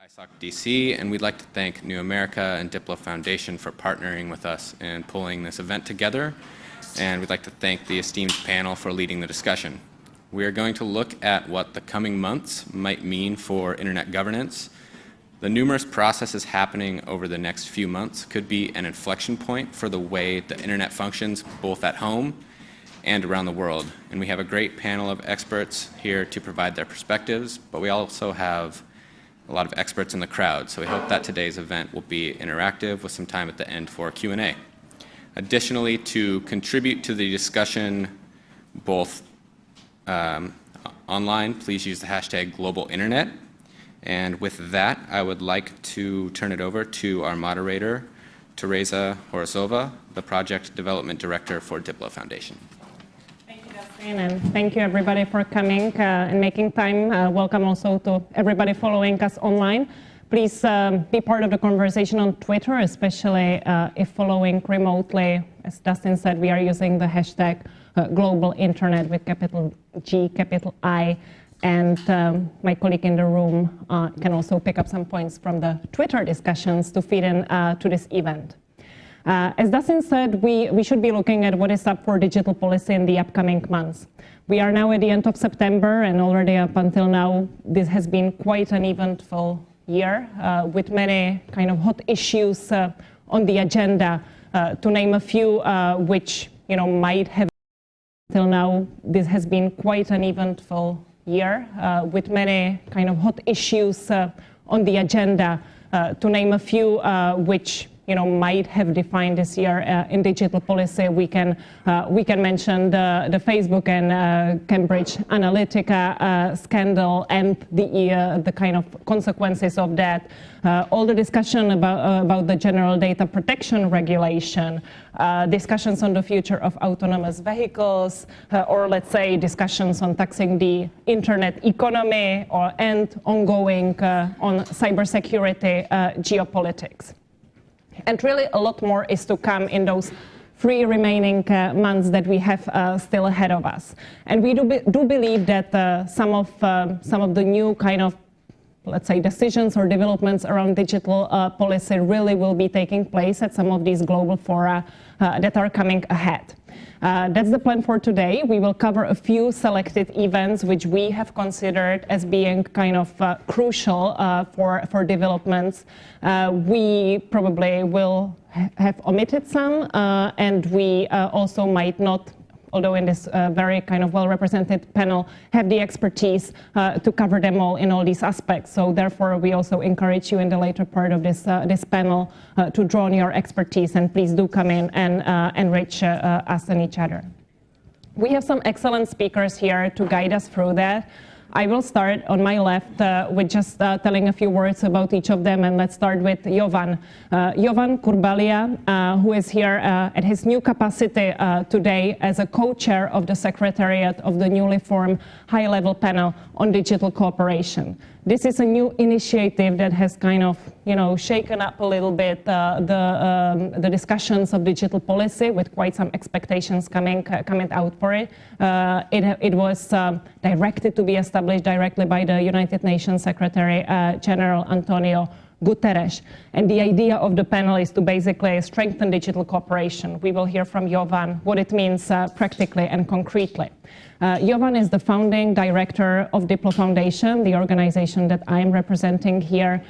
ISOC DC, and we'd like to thank New America and DiploFoundation for partnering with us in pulling this event together, and we'd like to thank the esteemed panel for leading the discussion. We are going to look at what the coming months might mean for internet governance. The numerous processes happening over the next few months could be an inflection point for the way the internet functions both at home and around the world. And we have a great panel of experts here to provide their perspectives, but we also have a lot of experts in the crowd, so we hope that today's event will be interactive with some time at the end for Q&A. Additionally, to contribute to the discussion both online, please use the hashtag #GlobalInternet. And with that, I would like to turn it over to our moderator, Tereza Horejsova, the Project Development Director for DiploFoundation. And thank you everybody for coming and making time. Welcome also to everybody following us online. Please be part of the conversation on Twitter, especially if following remotely. As Dustin said, we are using the hashtag #GlobalInternet with capital G, capital I, and my colleague in the room can also pick up some points from the Twitter discussions to feed in to this event. As Dustin said, we should be looking at what is up for digital policy in the upcoming months. We are now at the end of September, and already up until now, this has been quite an eventful year with many kind of hot issues on the agenda. To name a few, which might have until now, this has been quite an eventful year with many kind of hot issues on the agenda. To name a few, which might have defined this year in digital policy. We can mention the Facebook and Cambridge Analytica scandal and the kind of consequences of that. All the discussion about the general data protection regulation, discussions on the future of autonomous vehicles, or let's say discussions on taxing the internet economy, and ongoing on cybersecurity geopolitics. And really a lot more is to come in those 3 remaining months that we have still ahead of us. And we do believe that some of the new kind of, let's say, decisions or developments around digital policy really will be taking place at some of these global fora that are coming ahead. That's the plan for today. We will cover a few selected events which we have considered as being kind of crucial for developments. We probably will have omitted some, and we also might not, although in this very kind of well-represented panel, have the expertise to cover them all in all these aspects. So therefore, we also encourage you in the later part of this panel to draw on your expertise, and please do come in and enrich us and each other. We have some excellent speakers here to guide us through that. I will start on my left with just telling a few words about each of them, and let's start with Jovan. Jovan Kurbalija, who is here at his new capacity today as a co-chair of the Secretariat of the newly formed high-level panel on digital cooperation. This is a new initiative that has kind of, shaken up a little bit the discussions of digital policy, with quite some expectations coming out for it. It was directed to be established directly by the United Nations Secretary General Antonio Guterres. And the idea of the panel is to basically strengthen digital cooperation. We will hear from Jovan what it means practically and concretely. Jovan is the founding director of DiploFoundation, the organization that I am representing here.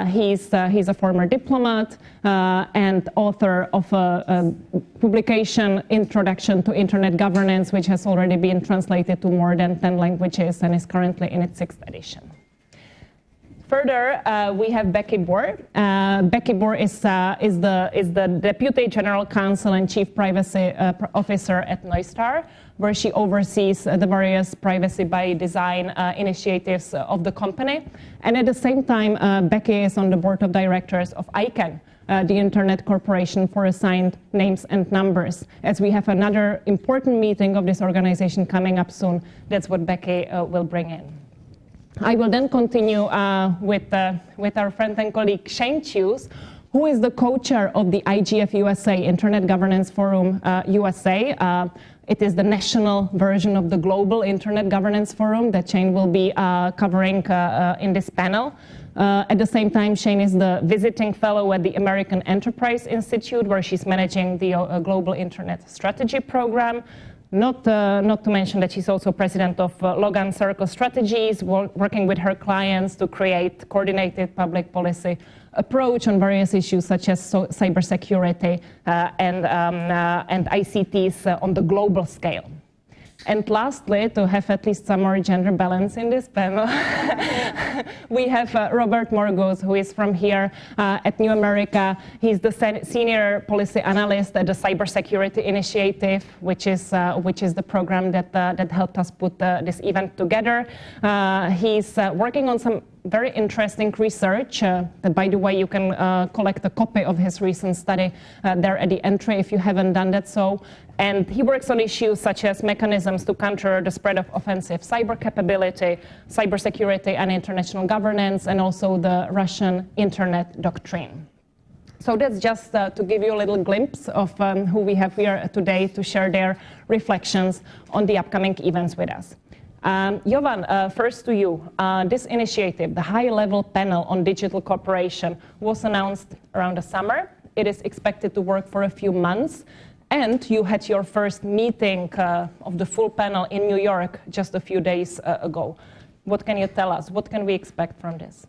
He's a former diplomat and author of a publication, Introduction to Internet Governance, which has already been translated to more than 10 languages and is currently in its 6th edition. Further, we have Becky Burr. Becky Burr is the Deputy General Counsel and Chief Privacy Officer at Neustar, where she oversees the various privacy by design initiatives of the company. And at the same time, Becky is on the board of directors of ICANN, the Internet Corporation for Assigned Names and Numbers. As we have another important meeting of this organization coming up soon, that's what Becky will bring in. I will then continue with our friend and colleague Shane Tews, who is the co-chair of the IGF USA, Internet Governance Forum USA. It is the national version of the Global Internet Governance Forum that Shane will be covering in this panel. At the same time, Shane is the visiting fellow at the American Enterprise Institute, where she's managing the Global Internet Strategy Program. Not to mention that she's also president of Logan Circle Strategies, working with her clients to create coordinated public policy approach on various issues such as cybersecurity and ICTs on the global scale. And lastly, to have at least some more gender balance in this panel, we have Robert Morgus, who is from here at New America. He's the senior policy analyst at the Cybersecurity Initiative, which is the program that helped us put this event together. He's working on some very interesting research that, by the way, you can collect a copy of his recent study there at the entry if you haven't done that so. And he works on issues such as mechanisms to counter the spread of offensive cyber capability, cybersecurity and international governance, and also the Russian internet doctrine. So that's just to give you a little glimpse of who we have here today to share their reflections on the upcoming events with us. Jovan, first to you. This initiative, the high-level panel on digital cooperation, was announced around the summer. It is expected to work for a few months. And you had your first meeting of the full panel in New York just a few days ago. What can you tell us? What can we expect from this?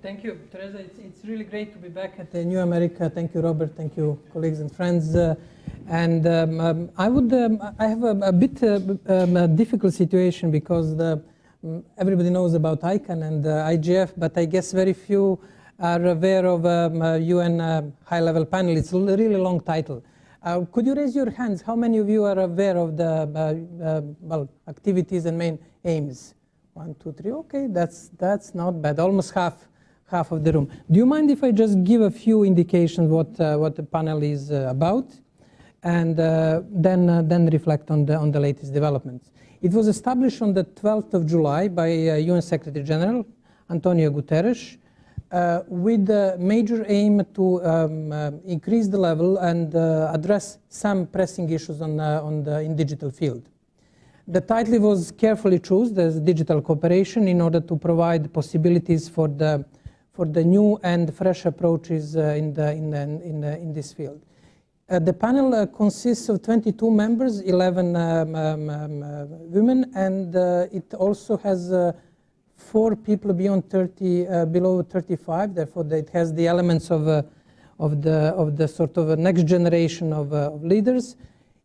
Thank you, Tereza. It's really great to be back at New America. Thank you, Robert. Thank you, colleagues and friends. I have a bit a difficult situation because everybody knows about ICANN and IGF, but I guess very few are aware of UN high-level panel. It's a really long title. Could you raise your hands? How many of you are aware of the activities and main aims? 1, 2, 3. Okay, that's not bad. Almost half of the room. Do you mind if I just give a few indications what the panel is about, and then reflect on the latest developments? It was established on the 12th of July by UN Secretary General Antonio Guterres, with the major aim to increase the level and address some pressing issues in digital field. The title was carefully chosen as digital cooperation in order to provide possibilities for the new and fresh approaches in this field. The panel consists of 22 members, 11 women, and it also has 4 people beyond 30, below 35. Therefore, it has the elements of the sort of a next generation of leaders.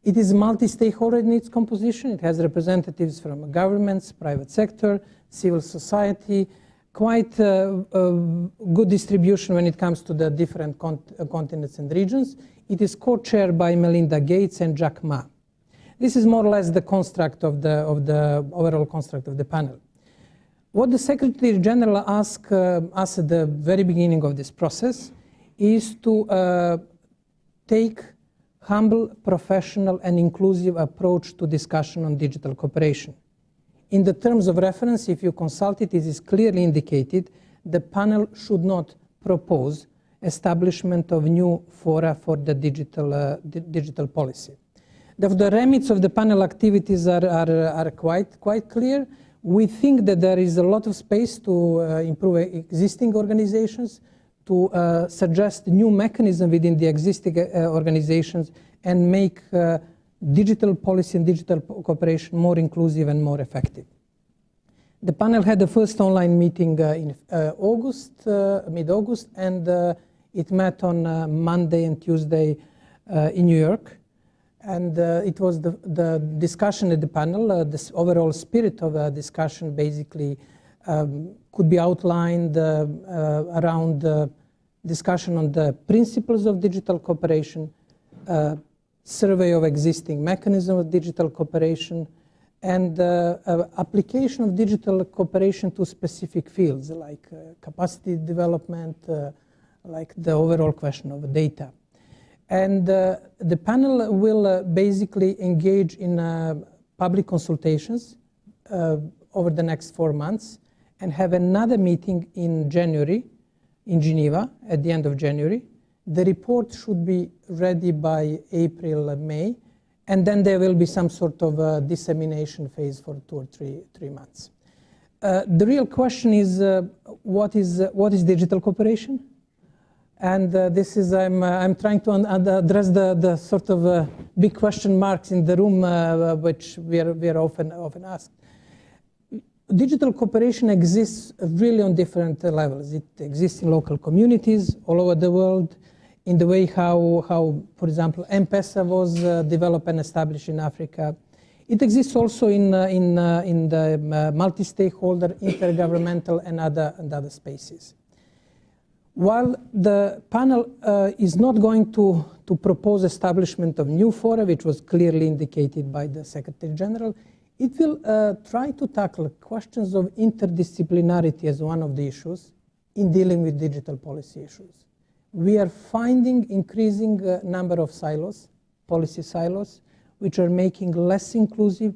It is multi-stakeholder in its composition. It has representatives from governments, private sector, civil society, quite good distribution when it comes to the different continents and regions. It is co-chaired by Melinda Gates and Jack Ma. This is more or less the construct of the overall construct of the panel. What the Secretary General asked us at the very beginning of this process is to take humble, professional, and inclusive approach to discussion on digital cooperation. In the terms of reference, if you consult it, it is clearly indicated the panel should not propose establishment of new fora for the digital policy. The remits of the panel activities are quite clear. We think that there is a lot of space to improve existing organizations, to suggest new mechanisms within the existing organizations, and make digital policy and digital cooperation more inclusive and more effective. The panel had the first online meeting in August, mid-August, and it met on Monday and Tuesday in New York. And it was the discussion at the panel, this overall spirit of the discussion basically could be outlined around discussion on the principles of digital cooperation, survey of existing mechanisms of digital cooperation, and application of digital cooperation to specific fields like capacity development, like the overall question of data. And the panel will basically engage in public consultations over the next 4 months and have another meeting in January in Geneva at the end of January. The report should be ready by April, May, and then there will be some sort of dissemination phase for 2 or 3 months. The real question is, what is digital cooperation? And this is, I'm trying to address the sort of big question marks in the room, which we are often asked. Digital cooperation exists really on different levels. It exists in local communities all over the world, in the way how for example, M-Pesa was developed and established in Africa. It exists also in the multi-stakeholder, intergovernmental, and other spaces. While the panel is not going to propose establishment of new fora, which was clearly indicated by the Secretary General, it will try to tackle questions of interdisciplinarity as one of the issues in dealing with digital policy issues. We are finding increasing number of silos, policy silos, which are making less inclusive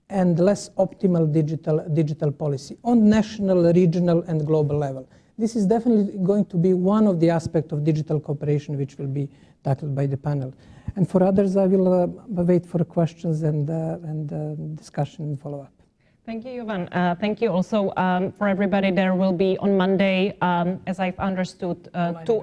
and less optimal digital policy on national, regional, and global level. This is definitely going to be one of the aspects of digital cooperation which will be tackled by the panel. And for others, I will wait for questions and discussion and follow-up. Thank you, Jovan. Thank you also for everybody. There will be on Monday, as I've understood, 2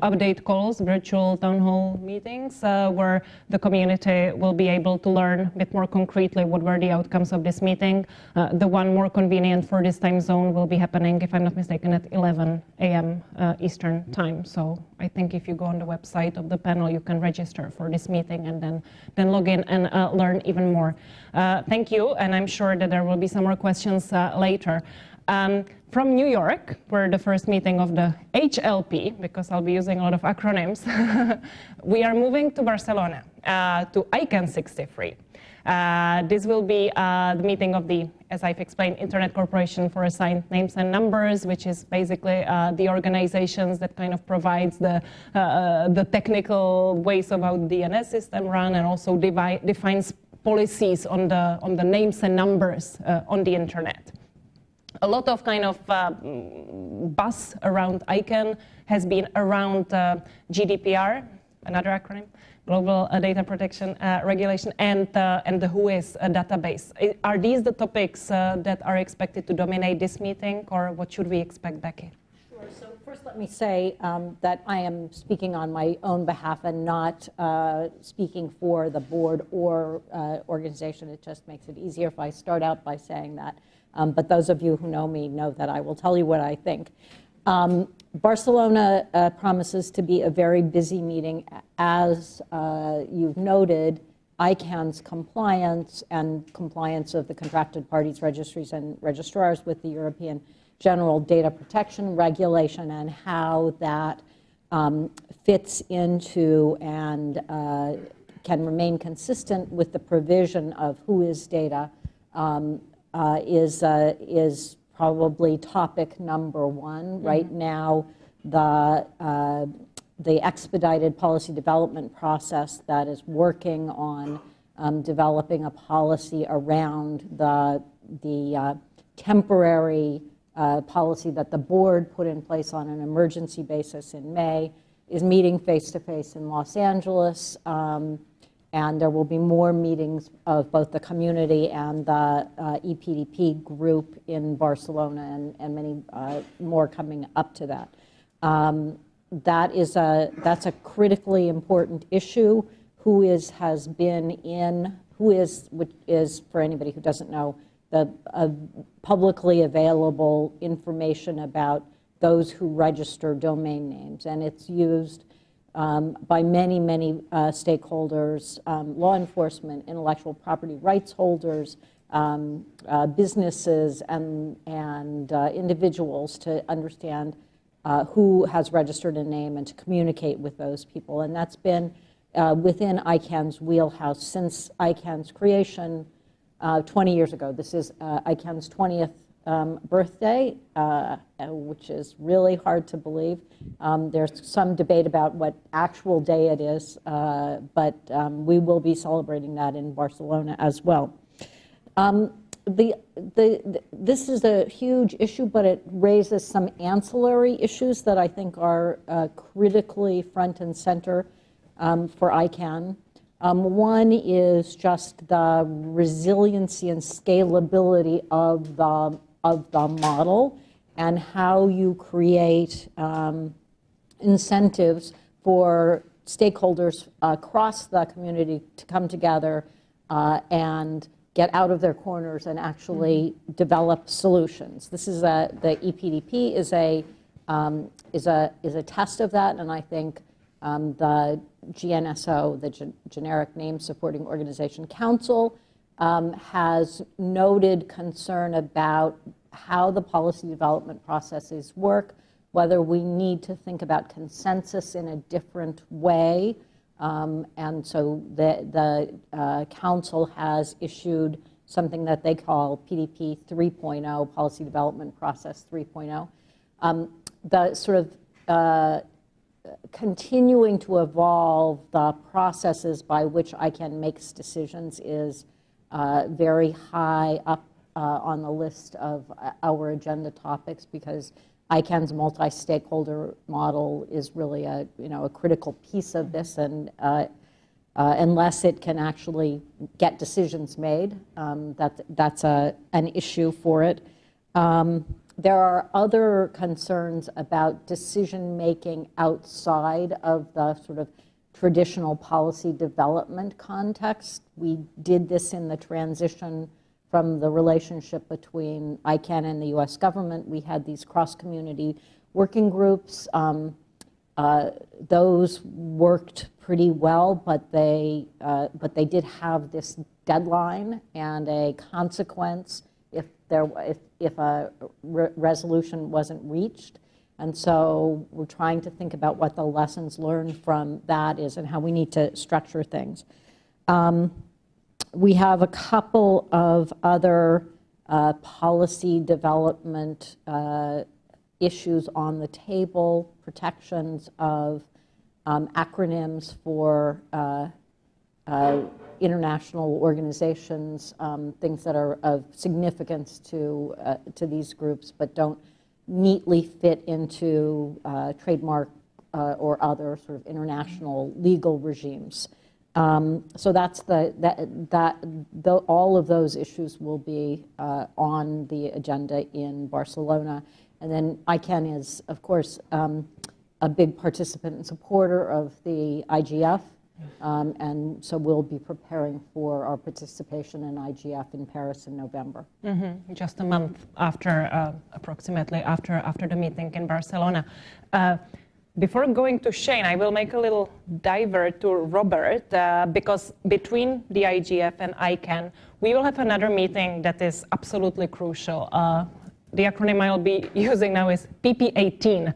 update calls, virtual town hall meetings, where the community will be able to learn a bit more concretely what were the outcomes of this meeting. The one more convenient for this time zone will be happening, if I'm not mistaken, at 11 a.m. Eastern time. So I think if you go on the website of the panel, you can register for this meeting and then log in and learn even more. Thank you, and I'm sure that there will be some more questions later. From New York, where the first meeting of the HLP, because I'll be using a lot of acronyms, we are moving to Barcelona, to ICANN 63. This will be the meeting of the, as I've explained, Internet Corporation for Assigned Names and Numbers, which is basically the organizations that kind of provides the technical ways of how the DNS system run, and also defines policies on the names and numbers on the internet. A lot of kind of buzz around ICANN has been around GDPR, another acronym, Global Data Protection Regulation, and the WHOIS database. Are these the topics that are expected to dominate this meeting, or what should we expect, Becky? Sure. So first let me say that I am speaking on my own behalf and not speaking for the board or organization. It just makes it easier if I start out by saying that. But those of you who know me know that I will tell you what I think. Barcelona promises to be a very busy meeting. As you've noted, ICANN's compliance and compliance of the contracted parties, registries, and registrars with the European General Data Protection Regulation, and how that fits into and can remain consistent with the provision of WHOIS data is probably topic number one. Mm-hmm. Right now, the expedited policy development process that is working on developing a policy around the temporary policy that the board put in place on an emergency basis in May is meeting face-to-face in Los Angeles. And there will be more meetings of both the community and the EPDP group in Barcelona, and many more coming up to that. That's a critically important issue. WHOIS has been in, which is, for anybody who doesn't know, the publicly available information about those who register domain names, and it's used by many stakeholders, law enforcement, intellectual property rights holders, businesses, and individuals to understand who has registered a name and to communicate with those people. And that's been within ICANN's wheelhouse since ICANN's creation 20 years ago. This is ICANN's 20th birthday, which is really hard to believe. There's some debate about what actual day it is, but we will be celebrating that in Barcelona as well. This is a huge issue, but it raises some ancillary issues that I think are critically front and center for ICANN. One is just the resiliency and scalability of the model and how you create incentives for stakeholders across the community to come together and get out of their corners and actually develop solutions. This is the EPDP is a test of that, and I think the GNSO, the Generic Name Supporting Organization Council, has noted concern about how the policy development processes work, whether we need to think about consensus in a different way. And so the Council has issued something that they call PDP 3.0, Policy Development Process 3.0. The sort of continuing to evolve the processes by which ICANN makes decisions is very high up on the list of our agenda topics, because ICANN's multi-stakeholder model is really a critical piece of this, and unless it can actually get decisions made, that's an issue for it. There are other concerns about decision-making outside of the sort of traditional policy development context. We did this in the transition from the relationship between ICANN and the US government. We had these cross-community working groups. Those worked pretty well, but they did have this deadline and a consequence if a resolution wasn't reached. And so we're trying to think about what the lessons learned from that is and how we need to structure things. We have a couple of other policy development issues on the table, protections of acronyms for international organizations, things that are of significance to these groups but don't neatly fit into trademark or other sort of international legal regimes. So that's all of those issues will be on the agenda in Barcelona. And then ICANN is, of course, a big participant and supporter of the IGF. And so we'll be preparing for our participation in IGF in Paris in November. Just a month after, approximately after the meeting in Barcelona. Before going to Shane, I will make a little divert to Robert, because between the IGF and ICANN, we will have another meeting that is absolutely crucial. The acronym I'll be using now is PP18,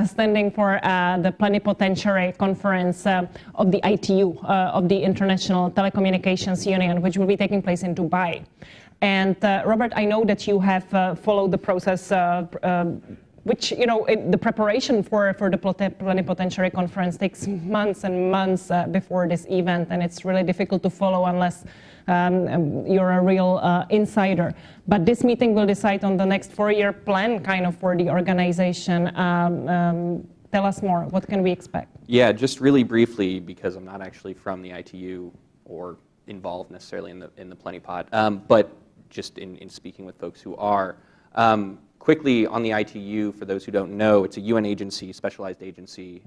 standing for the Plenipotentiary Conference of the ITU, of the International Telecommunications Union, which will be taking place in Dubai. And Robert, I know that you have followed the process, which, the preparation for the Plenipotentiary Conference takes months and months before this event, and it's really difficult to follow unless you're a real insider. But this meeting will decide on the next 4-year plan kind of for the organization. Tell us more. What can we expect? Yeah, just really briefly, because I'm not actually from the ITU or involved necessarily in the Plenipot, but just in speaking with folks who are. Quickly on the ITU, for those who don't know, it's a UN agency, specialized agency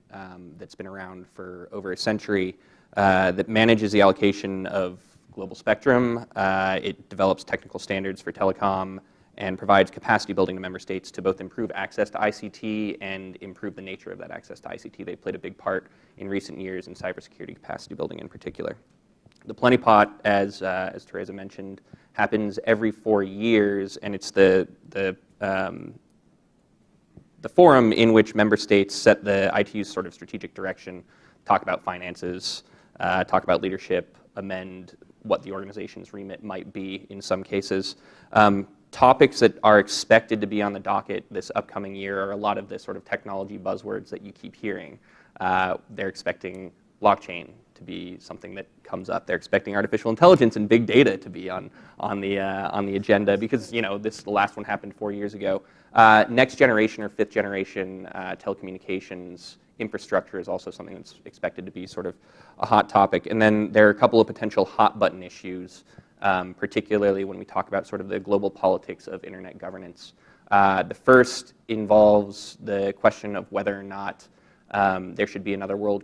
that's been around for over a century that manages the allocation of global spectrum. It develops technical standards for telecom and provides capacity building to member states to both improve access to ICT and improve the nature of that access to ICT. They played a big part in recent years in cybersecurity capacity building in particular. The Plenipot, as Tereza mentioned, happens every 4 years, and it's the forum in which member states set the ITU's sort of strategic direction, talk about finances, talk about leadership, amend what the organization's remit might be in some cases. Topics that are expected to be on the docket this upcoming year are a lot of the sort of technology buzzwords that you keep hearing. They're expecting blockchain to be something that comes up. They're expecting artificial intelligence and big data to be on the agenda because the last one happened 4 years ago. Next generation or fifth generation telecommunications infrastructure is also something that's expected to be sort of a hot topic. And then there are a couple of potential hot button issues, particularly when we talk about sort of the global politics of internet governance. The first involves the question of whether or not there should be another World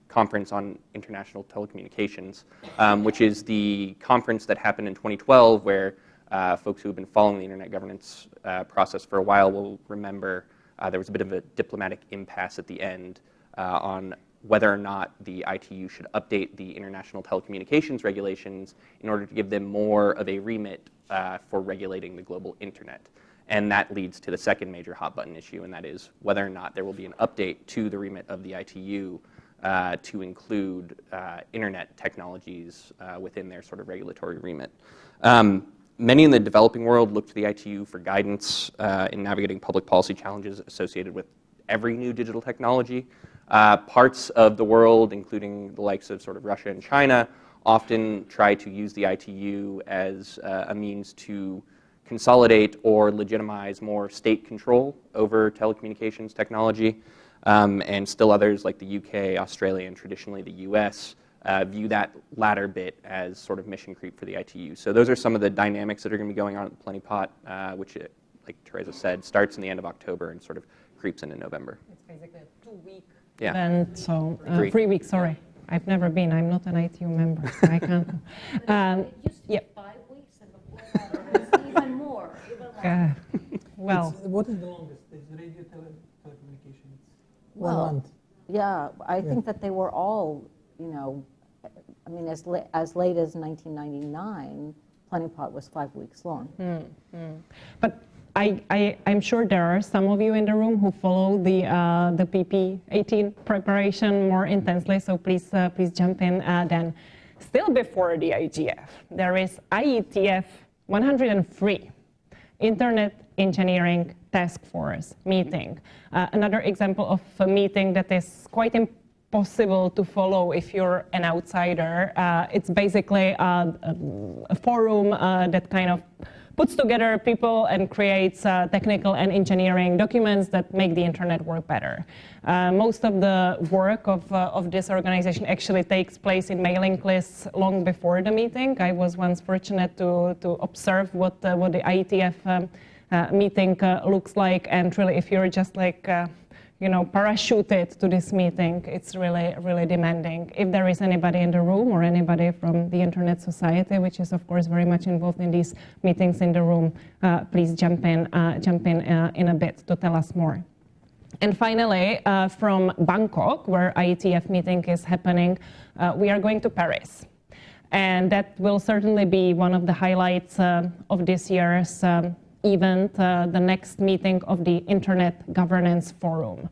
Conference on International Telecommunications, which is the conference that happened in 2012 where folks who have been following the internet governance process for a while will remember there was a bit of a diplomatic impasse at the end on whether or not the ITU should update the international telecommunications regulations in order to give them more of a remit for regulating the global internet. And that leads to the second major hot button issue, and that is whether or not there will be an update to the remit of the ITU to include internet technologies within their sort of regulatory remit. Many in the developing world look to the ITU for guidance in navigating public policy challenges associated with every new digital technology. Parts of the world, including the likes of sort of Russia and China, often try to use the ITU as a means to consolidate or legitimize more state control over telecommunications technology. And still others like the UK, Australia, and traditionally the US view that latter bit as sort of mission creep for the ITU. So those are some of the dynamics that are going to be going on at the Plenty Pot, which, like Tereza said, starts in the end of October and sort of creeps into November. It's basically a 2-week Yeah. event, so 3 weeks, sorry. I've never been. I'm not an ITU member, so I can't. It used to be Yep. 5 weeks, and before that it was even more, even longer. Well, What is the longest? Is radio telecommunications? Well, 1 month. Yeah, I think that they were all, I mean, as late as 1999, Plenty Pot was 5 weeks long. but I'm sure there are some of you in the room who follow the PP18 preparation more intensely, so please jump in then. Still before the IGF, there is IETF 103, Internet Engineering Task Force meeting. Another example of a meeting that is quite impossible to follow if you're an outsider. It's basically a forum that kind of puts together people and creates technical and engineering documents that make the internet work better. Most of the work of this organization actually takes place in mailing lists long before the meeting. I was once fortunate to observe what the IETF meeting looks like, and really if you're just like parachuted to this meeting, it's really demanding. If there is anybody in the room or anybody from the Internet Society, which is of course very much involved in these meetings in the room, please jump in in a bit to tell us more. And finally, from Bangkok, where IETF meeting is happening, we are going to Paris. And that will certainly be one of the highlights of this year's event, the next meeting of the Internet Governance Forum.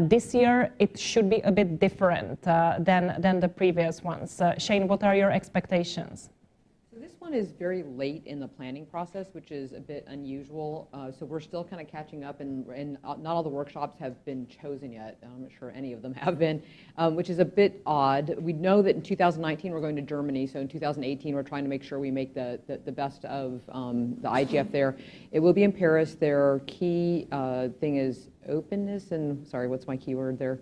This year, it should be a bit different than the previous ones. Shane, what are your expectations? So this one is very late in the planning process, which is a bit unusual. So we're still kind of catching up, and not all the workshops have been chosen yet. I'm not sure any of them have been, which is a bit odd. We know that in 2019 we're going to Germany, so in 2018 we're trying to make sure we make the best of the IGF there. It will be in Paris. Their key thing is openness and, sorry, what's my key word there?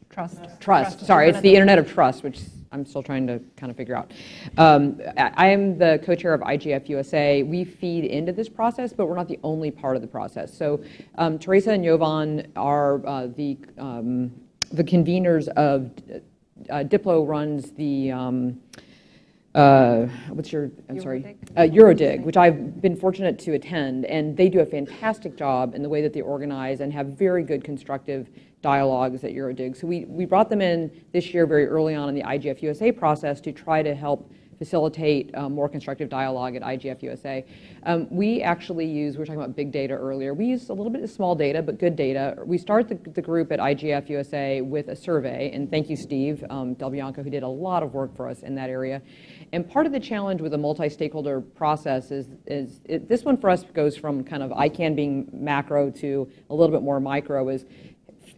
Trust. Sorry, it's the Internet of Trust, which I'm still trying to kind of figure out. I am the co-chair of IGF USA. We feed into this process, but we're not the only part of the process. So Tereza and Jovan are the conveners of Diplo runs the Eurodig, which I've been fortunate to attend, and they do a fantastic job in the way that they organize and have very good constructive dialogues at Eurodig. So we brought them in this year very early on in the IGF USA process to try to help facilitate more constructive dialogue at IGF USA. We actually use, we were talking about big data earlier, we use a little bit of small data, but good data. We start the group at IGF USA with a survey, and thank you, Steve Del Bianco, who did a lot of work for us in that area. And part of the challenge with a multi-stakeholder process is this one for us goes from kind of ICANN being macro to a little bit more micro, is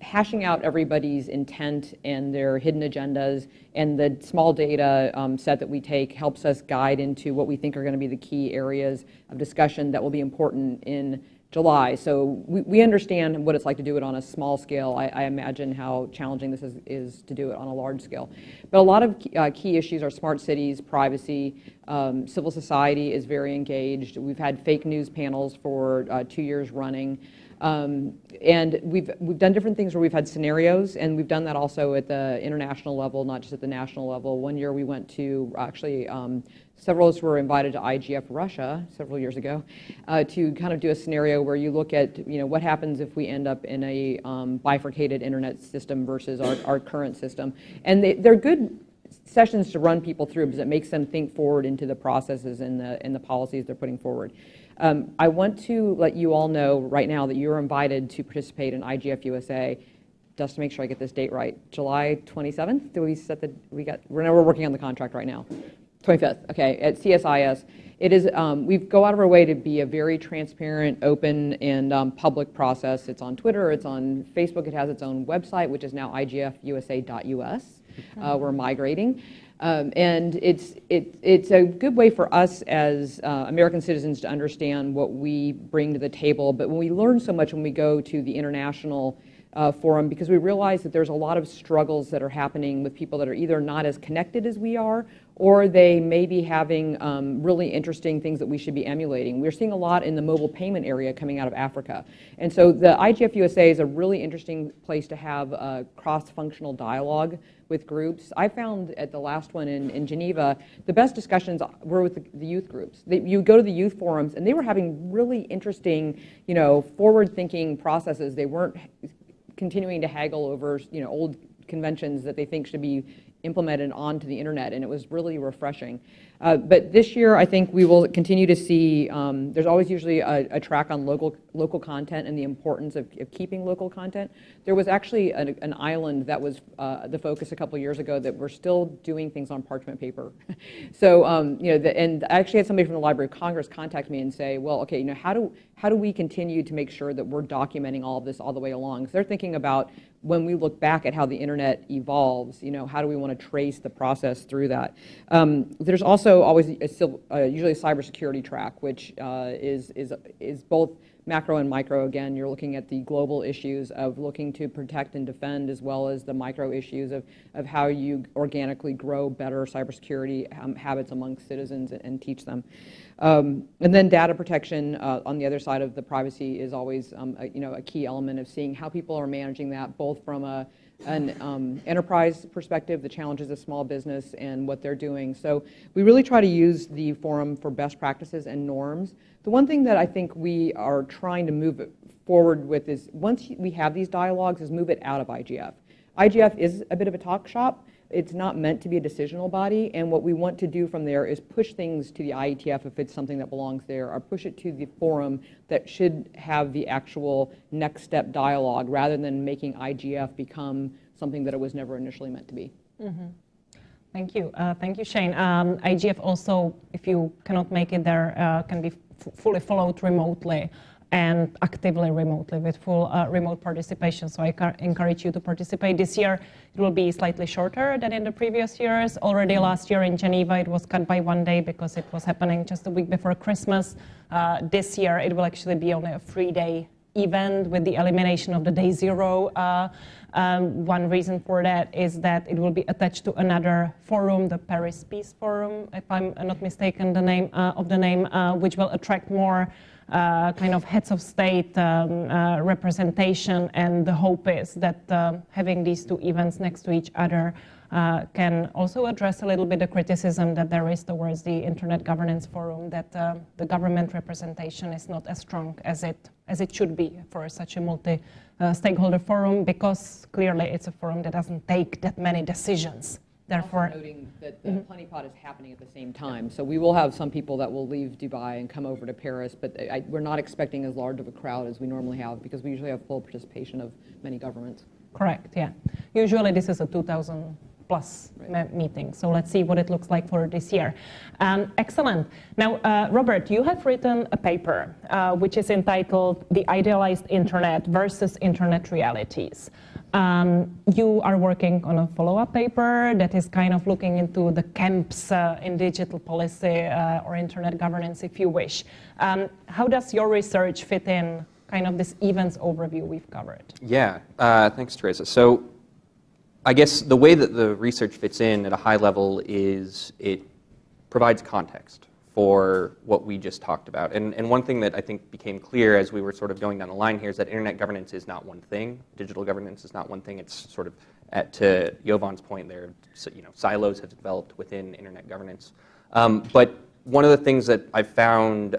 hashing out everybody's intent and their hidden agendas and the small data set that we take helps us guide into what we think are going to be the key areas of discussion that will be important in July. So we understand what it's like to do it on a small scale. I imagine how challenging this is to do it on a large scale. But a lot of key issues are smart cities, privacy, civil society is very engaged. We've had fake news panels for 2 years running. And we've done different things where we've had scenarios, and we've done that also at the international level, not just at the national level. One year we went to, actually, several of us were invited to IGF Russia several years ago to kind of do a scenario where you look at, what happens if we end up in a bifurcated internet system versus our current system. And they're good sessions to run people through because it makes them think forward into the processes and the policies they're putting forward. I want to let you all know right now that you're invited to participate in IGF USA, just to make sure I get this date right, July 27th? Do we set we're working on the contract right now. 25th, okay, at CSIS. It is, we go out of our way to be a very transparent, open, and public process. It's on Twitter, it's on Facebook, it has its own website, which is now igfusa.us. We're migrating. And it's a good way for us as American citizens to understand what we bring to the table. But when we learn so much when we go to the international forum, because we realize that there's a lot of struggles that are happening with people that are either not as connected as we are, or they may be having really interesting things that we should be emulating. We're seeing a lot in the mobile payment area coming out of Africa. And so the IGF USA is a really interesting place to have a cross-functional dialogue with groups. I found at the last one in Geneva, the best discussions were with the youth groups. You go to the youth forums, and they were having really interesting, forward-thinking processes. They weren't continuing to haggle over, old conventions that they think should be implemented onto the internet, and it was really refreshing. But this year, I think we will continue to see, there's always usually a track on local content and the importance of keeping local content. There was actually an island that was the focus a couple of years ago that we're still doing things on parchment paper. So, and I actually had somebody from the Library of Congress contact me and say, well, okay, how do we continue to make sure that we're documenting all of this all the way along? So they're thinking about when we look back at how the internet evolves, how do we want to trace the process through that? There's also always usually a cybersecurity track, which is both macro and micro. Again, you're looking at the global issues of looking to protect and defend, as well as the micro issues of how you organically grow better cybersecurity habits amongst citizens and teach them. And then data protection on the other side of the privacy is always a key element of seeing how people are managing that, both from an enterprise perspective, the challenges of small business and what they're doing. So we really try to use the forum for best practices and norms. The one thing that I think we are trying to move forward with is, once we have these dialogues, is move it out of IGF. IGF is a bit of a talk shop. It's not meant to be a decisional body, and what we want to do from there is push things to the IETF if it's something that belongs there, or push it to the forum that should have the actual next step dialogue, rather than making IGF become something that it was never initially meant to be. Mm-hmm. Thank you. Thank you, Shane. IGF also, if you cannot make it there, can be fully followed remotely and actively remotely with full remote participation. So I encourage you to participate. This year it will be slightly shorter than in the previous years. Already last year in Geneva it was cut by 1 day because it was happening just a week before Christmas. This year it will actually be only a 3-day event with the elimination of the day zero. One reason for that is that it will be attached to another forum, the Paris Peace Forum, if I'm not mistaken the name which will attract more kind of heads of state representation, and the hope is that having these two events next to each other can also address a little bit the criticism that there is towards the Internet Governance Forum, that the government representation is not as strong as it should be for such a multi-stakeholder forum, because clearly it's a forum that doesn't take that many decisions. Therefore, also noting that the Plenty Pot is happening at the same time, so we will have some people that will leave Dubai and come over to Paris, but we're not expecting as large of a crowd as we normally have, because we usually have full participation of many governments. Correct, yeah. Usually this is a 2,000 plus meeting, so let's see what it looks like for this year. Excellent. Now, Robert, you have written a paper which is entitled "The Idealized Internet versus Internet Realities." You are working on a follow-up paper that is kind of looking into the camps in digital policy or internet governance, if you wish. How does your research fit in kind of this events overview we've covered? Yeah, thanks, Tereza. So I guess the way that the research fits in at a high level is it provides context for what we just talked about. And one thing that I think became clear as we were sort of going down the line here is that internet governance is not one thing. Digital governance is not one thing. It's sort of, to Jovan's point there, silos have developed within internet governance. But one of the things that I found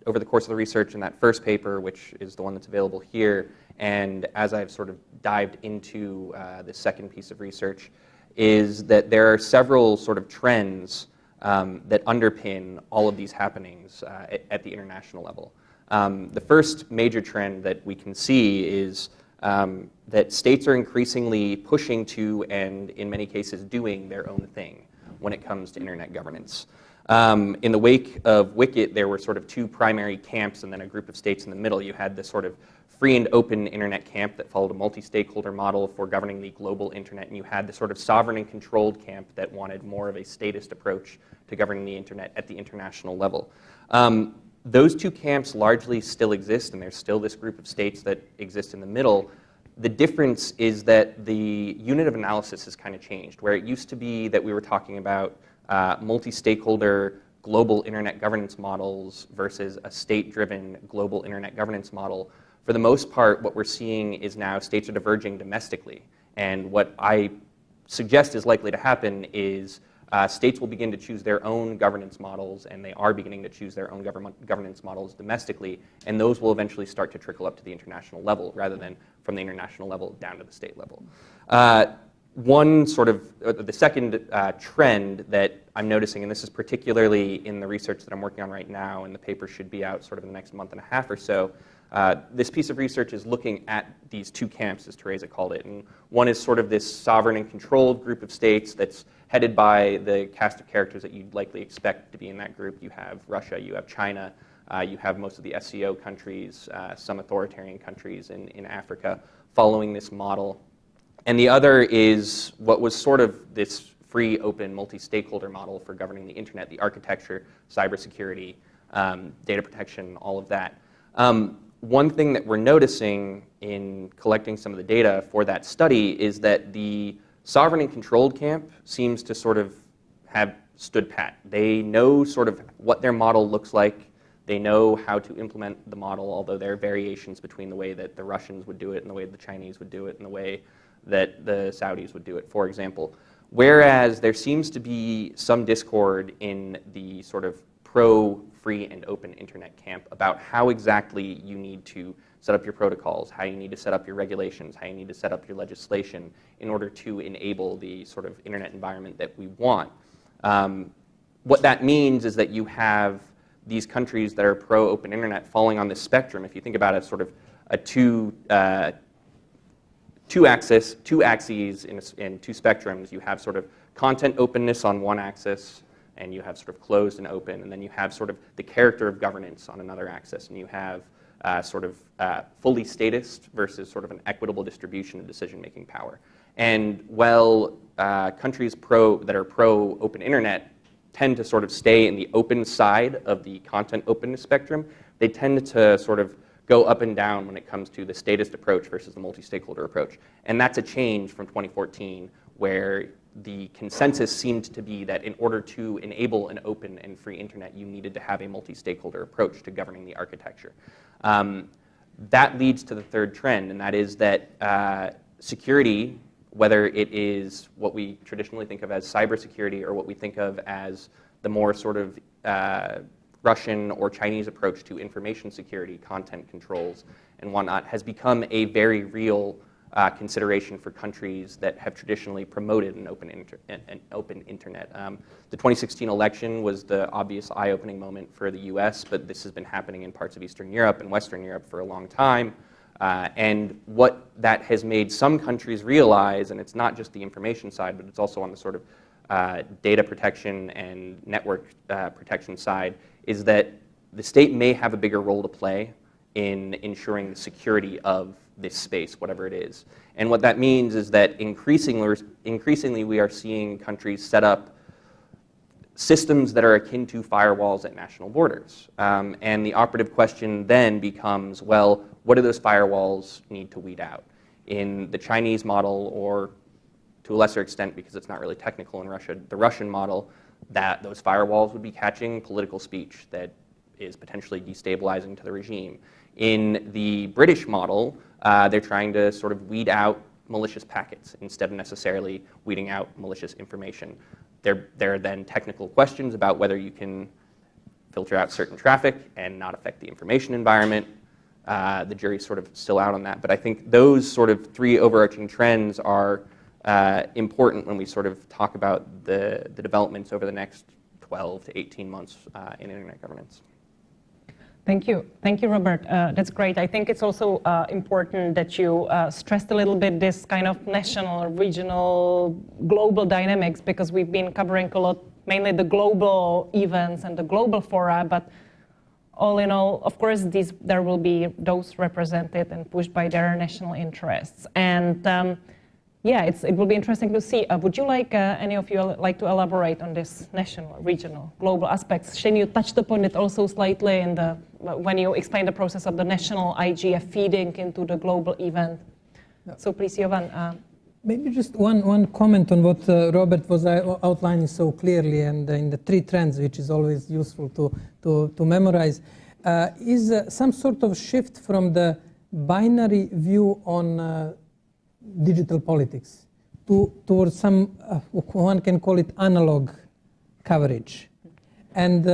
over the course of the research in that first paper, which is the one that's available here, and as I've sort of dived into the second piece of research, is that there are several sort of trends that underpin all of these happenings at the international level. The first major trend that we can see is that states are increasingly pushing to, and in many cases doing, their own thing when it comes to internet governance. In the wake of Wicked, there were sort of two primary camps and then a group of states in the middle. You had this sort of free and open internet camp that followed a multi-stakeholder model for governing the global internet, and you had the sort of sovereign and controlled camp that wanted more of a statist approach to governing the internet at the international level. Those two camps largely still exist, and there's still this group of states that exist in the middle. The difference is that the unit of analysis has kind of changed, where it used to be that we were talking about multi-stakeholder global internet governance models versus a state-driven global internet governance model. For the most part, what we're seeing is now states are diverging domestically. And what I suggest is likely to happen is states will begin to choose their own governance models, and they are beginning to choose their own governance models domestically, and those will eventually start to trickle up to the international level rather than from the international level down to the state level. One sort of, the second trend that I'm noticing, and this is particularly in the research that I'm working on right now, and the paper should be out sort of in the next month and a half or so, this piece of research is looking at these two camps, as Tereza called it. And one is sort of this sovereign and controlled group of states that's headed by the cast of characters that you'd likely expect to be in that group. You have Russia, you have China, you have most of the SCO countries, some authoritarian countries in Africa following this model. And the other is what was sort of this free, open, multi-stakeholder model for governing the internet, the architecture, cybersecurity, data protection, all of that. One thing that we're noticing in collecting some of the data for that study is that the sovereign and controlled camp seems to sort of have stood pat. They know sort of what their model looks like. They know how to implement the model, although there are variations between the way that the Russians would do it and the way the Chinese would do it and the way that the Saudis would do it, for example. Whereas there seems to be some discord in the sort of pro-free and open internet camp about how exactly you need to set up your protocols, how you need to set up your regulations, how you need to set up your legislation in order to enable the sort of internet environment that we want. What that means is that you have these countries that are pro-open internet falling on this spectrum. If you think about it, sort of a two axes in two spectrums. You have sort of content openness on one axis, and you have sort of closed and open, and then you have sort of the character of governance on another axis, and you have sort of fully statist versus sort of an equitable distribution of decision-making power. And while countries that are pro-open internet tend to sort of stay in the open side of the content openness spectrum, they tend to sort of go up and down when it comes to the statist approach versus the multi-stakeholder approach. And that's a change from 2014, where the consensus seemed to be that in order to enable an open and free internet, you needed to have a multi-stakeholder approach to governing the architecture. That leads to the third trend, and that is that security, whether it is what we traditionally think of as cybersecurity or what we think of as the more sort of Russian or Chinese approach to information security, content controls, and whatnot, has become a very real consideration for countries that have traditionally promoted an open internet. The 2016 election was the obvious eye-opening moment for the US, but this has been happening in parts of Eastern Europe and Western Europe for a long time. And what that has made some countries realize, and it's not just the information side, but it's also on the sort of data protection and network protection side, is that the state may have a bigger role to play in ensuring the security of this space, whatever it is. And what that means is that increasingly we are seeing countries set up systems that are akin to firewalls at national borders. And the operative question then becomes, well, what do those firewalls need to weed out? In the Chinese model, or to a lesser extent, because it's not really technical in Russia, the Russian model, that those firewalls would be catching political speech that is potentially destabilizing to the regime. In the British model, they're trying to sort of weed out malicious packets instead of necessarily weeding out malicious information. There are then technical questions about whether you can filter out certain traffic and not affect the information environment. The jury's sort of still out on that, but I think those sort of three overarching trends are important when we sort of talk about the developments over the next 12 to 18 months in internet governance. Thank you, Robert. That's great. I think it's also important that you stressed a little bit this kind of national, regional, global dynamics, because we've been covering a lot, mainly the global events and the global fora, but all in all, of course, there will be those represented and pushed by their national interests. And yeah, it will be interesting to see. Would you like, any of you like to elaborate on this national, regional, global aspects? Shane, you touched upon it also slightly in when you explained the process of the national IGF feeding into the global event. Yeah. So please, Jovan. Maybe just one comment on what Robert was outlining so clearly, and in the three trends, which is always useful to memorize, is some sort of shift from the binary view on digital politics towards some, one can call it analog coverage. And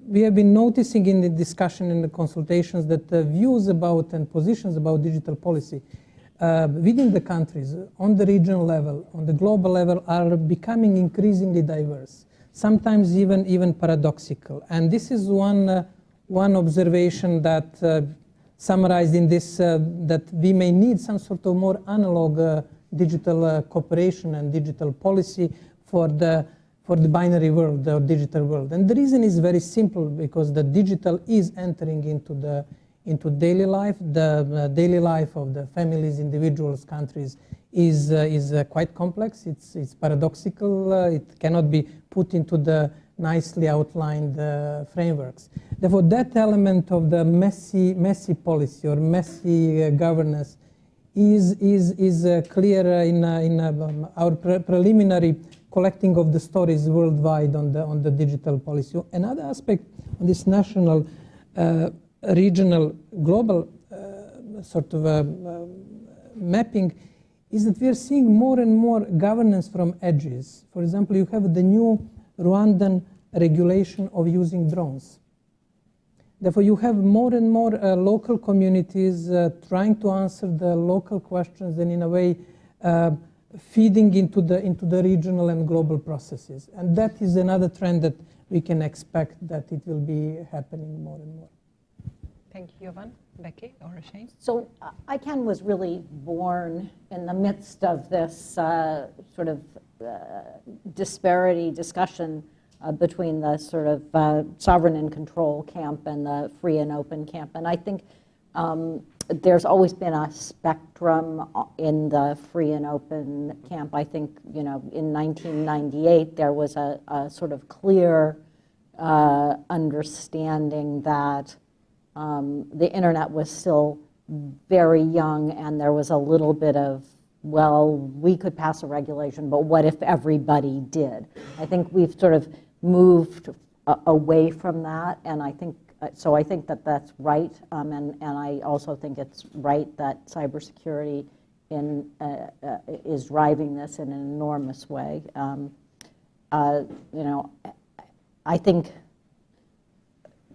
we have been noticing in the discussion in the consultations that the views about and positions about digital policy within the countries, on the regional level, on the global level, are becoming increasingly diverse, sometimes even paradoxical. And this is one observation that summarized in this, that we may need some sort of more analog digital cooperation and digital policy for the binary world, the digital world. And the reason is very simple, because the digital is entering into daily life. The daily life of the families, individuals, countries is quite complex. It's paradoxical. It cannot be put into the nicely outlined frameworks. Therefore, that element of the messy policy or messy governance is clear in our preliminary collecting of the stories worldwide on the digital policy. Another aspect on this national, regional, global sort of mapping is that we are seeing more and more governance from edges. For example, you have the new Rwandan regulation of using drones. Therefore, you have more and more local communities trying to answer the local questions and in a way feeding into the regional and global processes. And that is another trend that we can expect that it will be happening more and more. Thank you, Jovan. Becky or Shane? So ICANN was really born in the midst of this sort of disparity discussion between the sort of sovereign and control camp and the free and open camp. And I think there's always been a spectrum in the free and open camp. I think, in 1998, there was a sort of clear understanding that the internet was still very young, and there was a little bit of, well, we could pass a regulation, but what if everybody did? I think we've sort of moved away from that, and I think that that's right, and I also think it's right that cybersecurity is driving this in an enormous way. I think,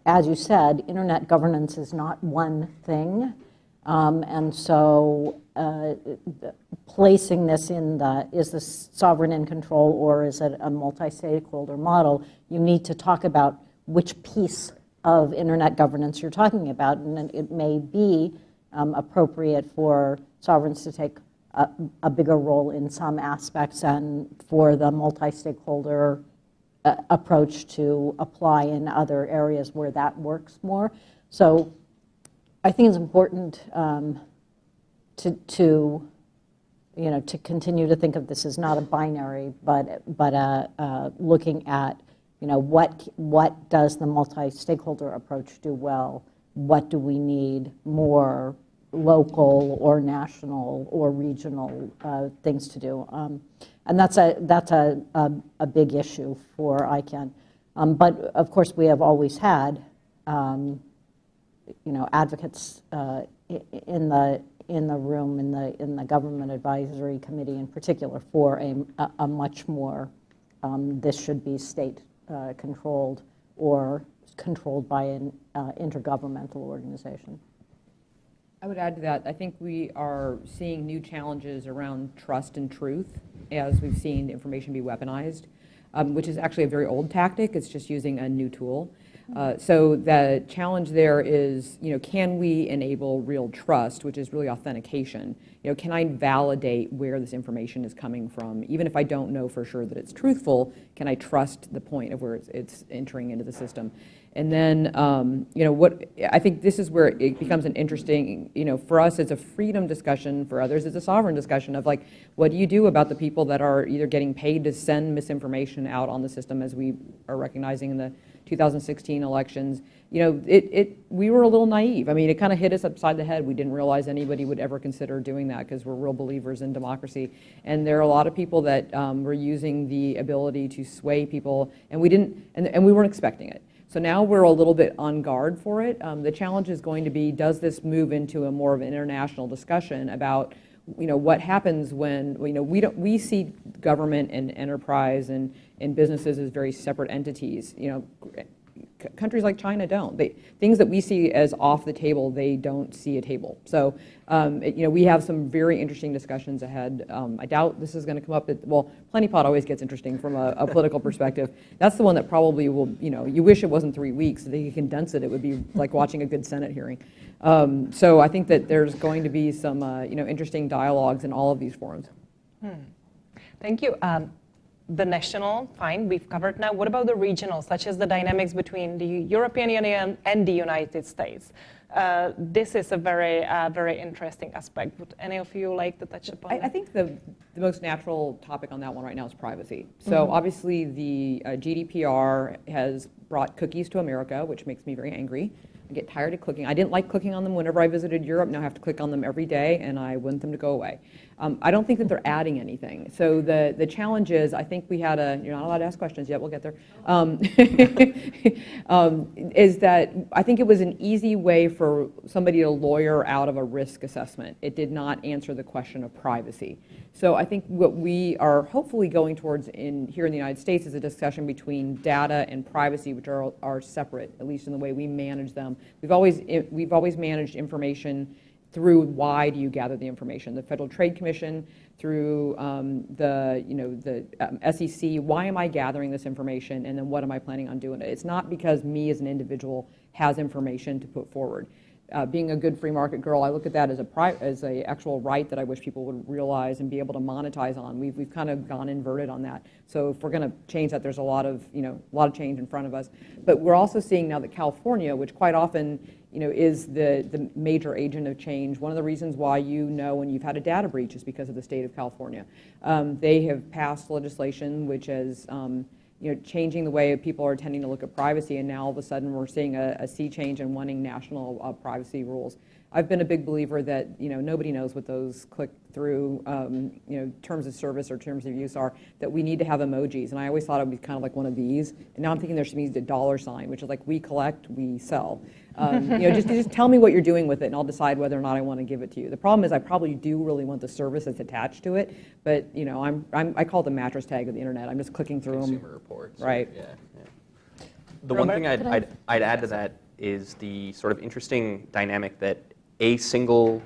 as you said, internet governance is not one thing, and so placing this in is this sovereign in control or is it a multi-stakeholder model, you need to talk about which piece of internet governance you're talking about, and it may be appropriate for sovereigns to take a bigger role in some aspects and for the multi-stakeholder approach to apply in other areas where that works more. So I think it's important to continue to think of this as not a binary, but looking at, what does the multi-stakeholder approach do well? What do we need more local or national or regional things to do? And that's a big issue for ICANN. But of course, we have always had, advocates in the room, in the Government Advisory Committee in particular, for a much more, this should be state controlled or controlled by an intergovernmental organization. I would add to that, I think we are seeing new challenges around trust and truth as we've seen information be weaponized, which is actually a very old tactic. It's just using a new tool. So the challenge there is, can we enable real trust, which is really authentication? Can I validate where this information is coming from? Even if I don't know for sure that it's truthful, can I trust the point of where it's entering into the system? And then, what I think this is where it becomes an interesting, for us it's a freedom discussion, for others it's a sovereign discussion of like, what do you do about the people that are either getting paid to send misinformation out on the system, as we are recognizing in the 2016 elections? We were a little naive. I mean, it kind of hit us upside the head. We didn't realize anybody would ever consider doing that because we're real believers in democracy. And there are a lot of people that were using the ability to sway people, and we didn't, and we weren't expecting it. So now we're a little bit on guard for it. The challenge is going to be, does this move into a more of an international discussion about, what happens when, we see government and enterprise and businesses as very separate entities. Countries like China don't. Things that we see as off the table, they don't see a table. So, we have some very interesting discussions ahead. I doubt this is going to come up well, Plentypot always gets interesting from a political perspective. That's the one that probably will, you wish it wasn't 3 weeks. If they could condense it, it would be like watching a good Senate hearing. So I think that there's going to be some, interesting dialogues in all of these forums. Thank you. The national, fine, we've covered now. What about the regional, such as the dynamics between the European Union and the United States? This is a very, very interesting aspect. Would any of you like to touch upon that? I think the most natural topic on that one right now is privacy. So obviously the GDPR has brought cookies to America, which makes me very angry. I get tired of clicking. I didn't like clicking on them whenever I visited Europe. Now I have to click on them every day, and I want them to go away. I don't think that they're adding anything. So the challenge is, I think we had you're not allowed to ask questions yet, we'll get there, is that I think it was an easy way for somebody to lawyer out of a risk assessment. It did not answer the question of privacy. So I think what we are hopefully going towards here in the United States is a discussion between data and privacy, which are separate, at least in the way we manage them. We've always managed information through why do you gather the information. The Federal Trade Commission, through the SEC, why am I gathering this information, and then what am I planning on doing it? It's not because me as an individual has information to put forward. Being a good free market girl, I look at that as a actual right that I wish people would realize and be able to monetize on. We've kind of gone inverted on that. So if we're going to change that, there's a lot of change in front of us. But we're also seeing now that California, which quite often is the major agent of change. One of the reasons why when you've had a data breach is because of the state of California. They have passed legislation which is changing the way people are tending to look at privacy, and now all of a sudden we're seeing a sea change in wanting national privacy rules. I've been a big believer that nobody knows what those click-through terms of service or terms of use are, that we need to have emojis. And I always thought it would be kind of like one of these. And now I'm thinking there should be a $, which is like we collect, we sell. Just tell me what you're doing with it, and I'll decide whether or not I want to give it to you. The problem is I probably do really want the service that's attached to it, but I call it the mattress tag of the internet. I'm just clicking through Consumer them. reports. Right. Yeah. The one thing I'd add to that is the sort of interesting dynamic that a single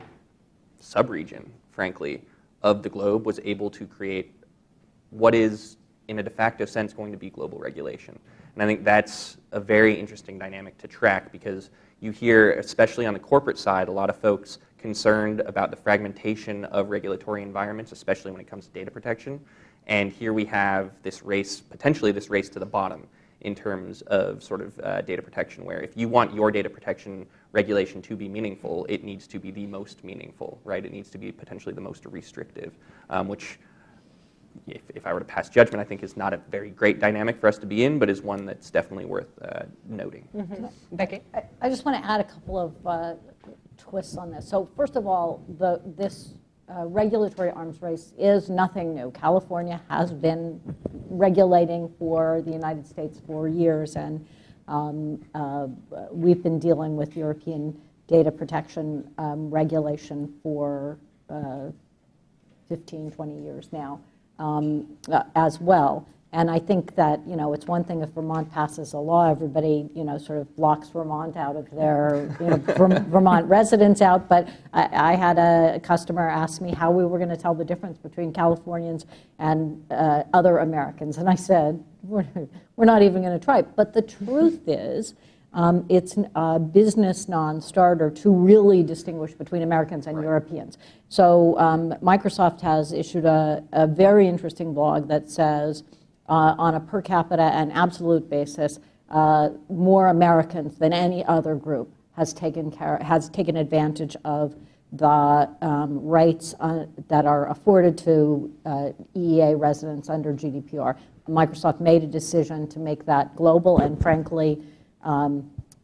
subregion, frankly, of the globe was able to create what is, in a de facto sense, going to be global regulation. And I think that's a very interesting dynamic to track, because you hear, especially on the corporate side, a lot of folks concerned about the fragmentation of regulatory environments, especially when it comes to data protection. And here we have this race, potentially this race to the bottom in terms of sort of data protection, where if you want your data protection regulation to be meaningful, it needs to be the most meaningful, right? It needs to be potentially the most restrictive, which, if I were to pass judgment, I think is not a very great dynamic for us to be in, but is one that's definitely worth noting. Becky? I just want to add a couple of twists on this. So first of all, this regulatory arms race is nothing new. California has been regulating for the United States for years, and we've been dealing with European data protection regulation for 15, 20 years now as well. And I think that, it's one thing if Vermont passes a law, everybody, sort of blocks Vermont out of their, Vermont residents out. But I had a customer ask me how we were going to tell the difference between Californians and other Americans. And I said, we're not even going to try. But the truth is, it's a business non-starter to really distinguish between Americans and Europeans. So Microsoft has issued a very interesting blog that says, on a per capita and absolute basis, more Americans than any other group has taken advantage of the rights that are afforded to EEA residents under GDPR. Microsoft made a decision to make that global, and frankly,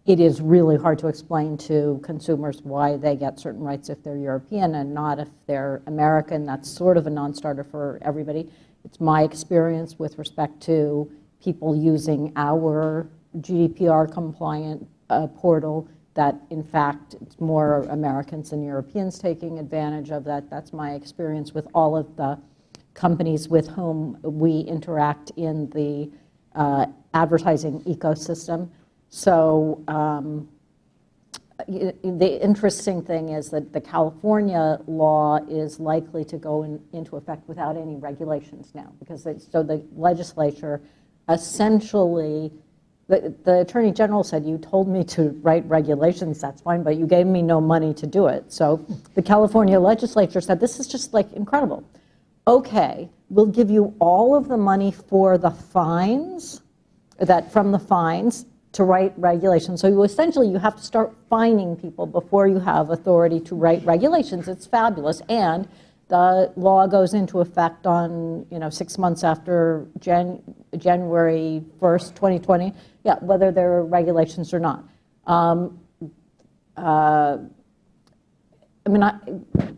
it is really hard to explain to consumers why they get certain rights if they're European and not if they're American. That's sort of a non-starter for everybody. It's my experience with respect to people using our GDPR compliant portal that, in fact, it's more Americans than Europeans taking advantage of that. That's my experience with all of the companies with whom we interact in the advertising ecosystem. So the interesting thing is that the California law is likely to go into effect without any regulations now, because the legislature essentially, the Attorney General said, you told me to write regulations, that's fine, but you gave me no money to do it. So the California legislature said, this is just like incredible. Okay, we'll give you all of the money for the fines, from the fines, to write regulations. So you have to start fining people before you have authority to write regulations. It's fabulous. And the law goes into effect on, 6 months after January 1st, 2020, whether there are regulations or not.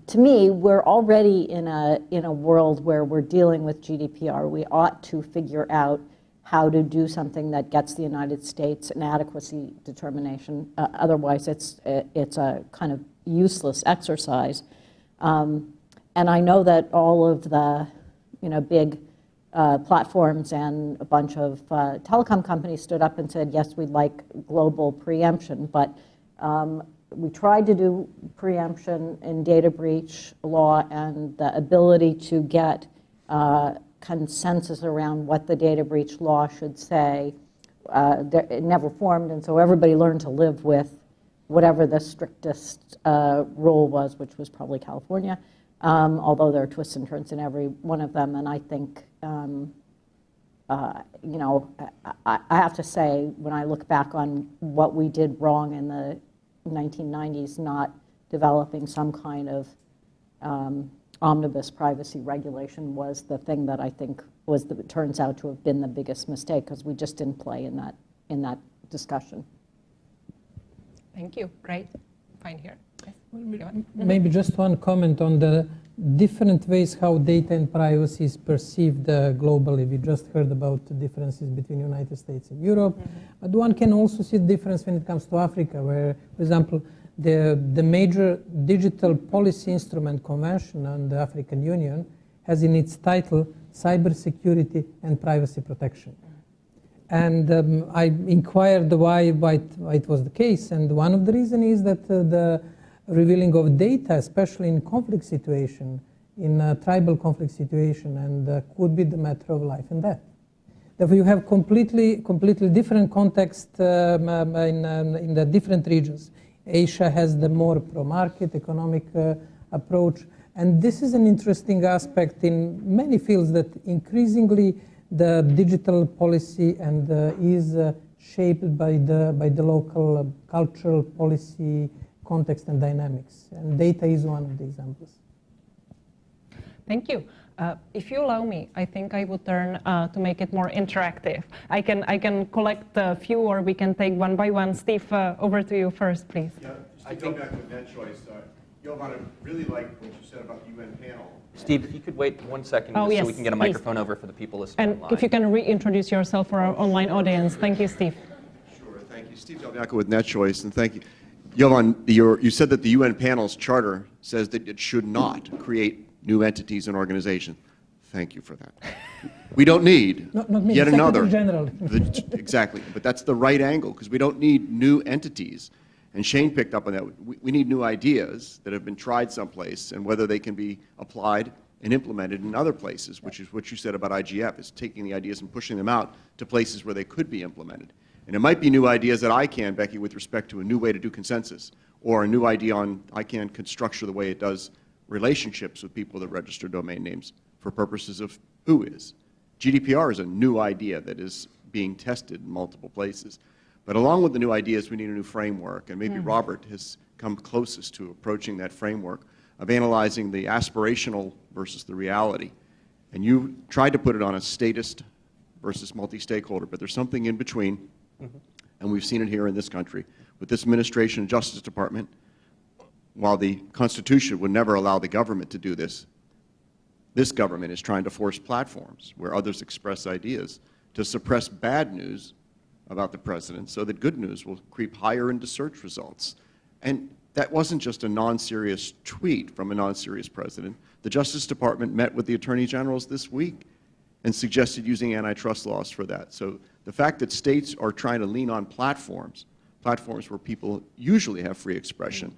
To me, we're already in a world where we're dealing with GDPR. We ought to figure out how to do something that gets the United States an adequacy determination. Otherwise, it's a kind of useless exercise. And I know that all of the big platforms and a bunch of telecom companies stood up and said, yes, we'd like global preemption. But we tried to do preemption in data breach law, and the ability to get consensus around what the data breach law should say, it never formed, and so everybody learned to live with whatever the strictest rule was, which was probably California, although there are twists and turns in every one of them. And I think, I have to say, when I look back on what we did wrong in the 1990s, not developing some kind of omnibus privacy regulation was the thing that I think turns out to have been the biggest mistake, because we just didn't play in that discussion. Thank you. Great. Fine here. Yes. Maybe just one comment on the different ways how data and privacy is perceived globally. We just heard about the differences between the United States and Europe. But one can also see the difference when it comes to Africa, where, for example, the major digital policy instrument convention on the African Union has in its title cybersecurity and privacy protection. And I inquired why it was the case, and one of the reasons is that the revealing of data, especially in conflict situation, in a tribal conflict situation, and could be the matter of life and death. Therefore, you have completely different context in the different regions. Asia has the more pro-market economic approach, and this is an interesting aspect in many fields, that increasingly the digital policy and is shaped by the local cultural policy context and dynamics. And data is one of the examples. Thank you. If you allow me, I think I would turn to make it more interactive. I can collect a few, or we can take one by one. Steve, over to you first, please. Yeah, just to go back with that choice, Jovan, I really like what you said about the UN panel. Steve, if you could wait 1 second Oh, just yes, so we can get a please. microphone over for the people listening And online. if you can reintroduce yourself for our online audience. Thank you, Steve. Sure, thank you. Steve Delbianco with NetChoice, and thank you. Jovan, you said that the UN panel's charter says that it should not create new entities and organizations. Thank you for that. We don't need Not me, yet another. General. Exactly, but that's the right angle, because we don't need new entities. And Shane picked up on that. We need new ideas that have been tried someplace, and whether they can be applied and implemented in other places, which is what you said about IGF, is taking the ideas and pushing them out to places where they could be implemented. And it might be new ideas that ICANN, Becky, with respect to a new way to do consensus, or a new idea on ICANN can structure the way it does relationships with people that register domain names for purposes of who is. GDPR is a new idea that is being tested in multiple places. But along with the new ideas, we need a new framework, and maybe Robert has come closest to approaching that framework of analyzing the aspirational versus the reality. And you tried to put it on a statist versus multi-stakeholder, but there's something in between, and we've seen it here in this country. With this administration and Justice Department, while the Constitution would never allow the government to do this, this government is trying to force platforms where others express ideas to suppress bad news about the president so that good news will creep higher into search results. And that wasn't just a non-serious tweet from a non-serious president. The Justice Department met with the Attorney Generals this week and suggested using antitrust laws for that. So the fact that states are trying to lean on platforms where people usually have free expression,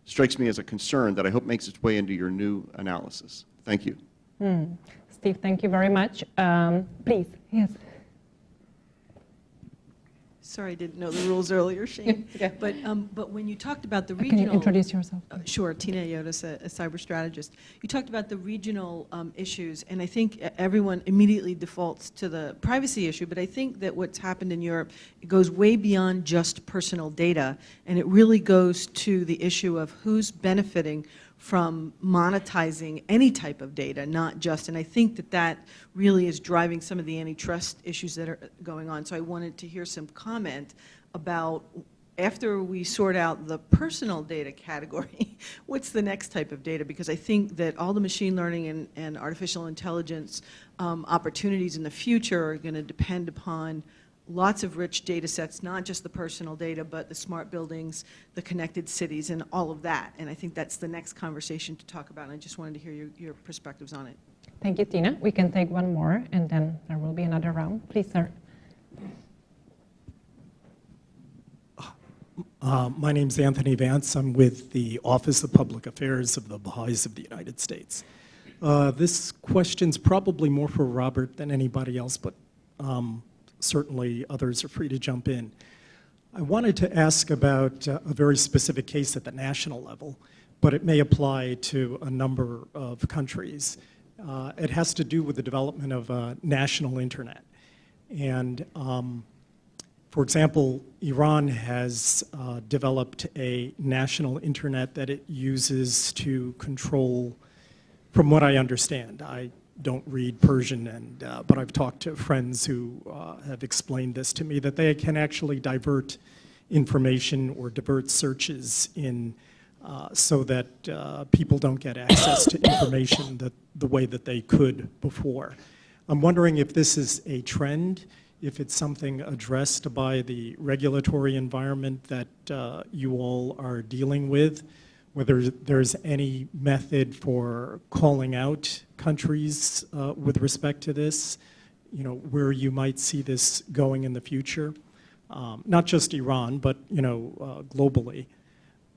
strikes me as a concern that I hope makes its way into your new analysis. Thank you. Steve, thank you very much. Please, yes. Sorry, I didn't know the rules earlier, Shane. Okay. But when you talked about the Can regional... you introduce yourself? Sure, Tina Yotis, a cyber strategist. You talked about the regional issues, and I think everyone immediately defaults to the privacy issue, but I think that what's happened in Europe, it goes way beyond just personal data, and it really goes to the issue of who's benefiting from monetizing any type of data, not just, and I think that that really is driving some of the antitrust issues that are going on. So I wanted to hear some comment about, after we sort out the personal data category, what's the next type of data? Because I think that all the machine learning and artificial intelligence opportunities in the future are going to depend upon lots of rich data sets, not just the personal data, but the smart buildings, the connected cities, and all of that. And I think that's the next conversation to talk about, and I just wanted to hear your perspectives on it. Thank you, Tina. We can take one more, and then there will be another round. Please, sir. My name's Anthony Vance. I'm with the Office of Public Affairs of the Baha'is of the United States. This question's probably more for Robert than anybody else, but certainly others are free to jump in. I wanted to ask about a very specific case at the national level, but it may apply to a number of countries. It has to do with the development of a national internet. And for example, Iran has developed a national internet that it uses to control, from what I understand. I don't read Persian, but I've talked to friends who have explained this to me, that they can actually divert information or divert searches in so that people don't get access to information the way that they could before. I'm wondering if this is a trend, if it's something addressed by the regulatory environment that you all are dealing with, whether there's any method for calling out countries with respect to this, where you might see this going in the future. Not just Iran, but, globally.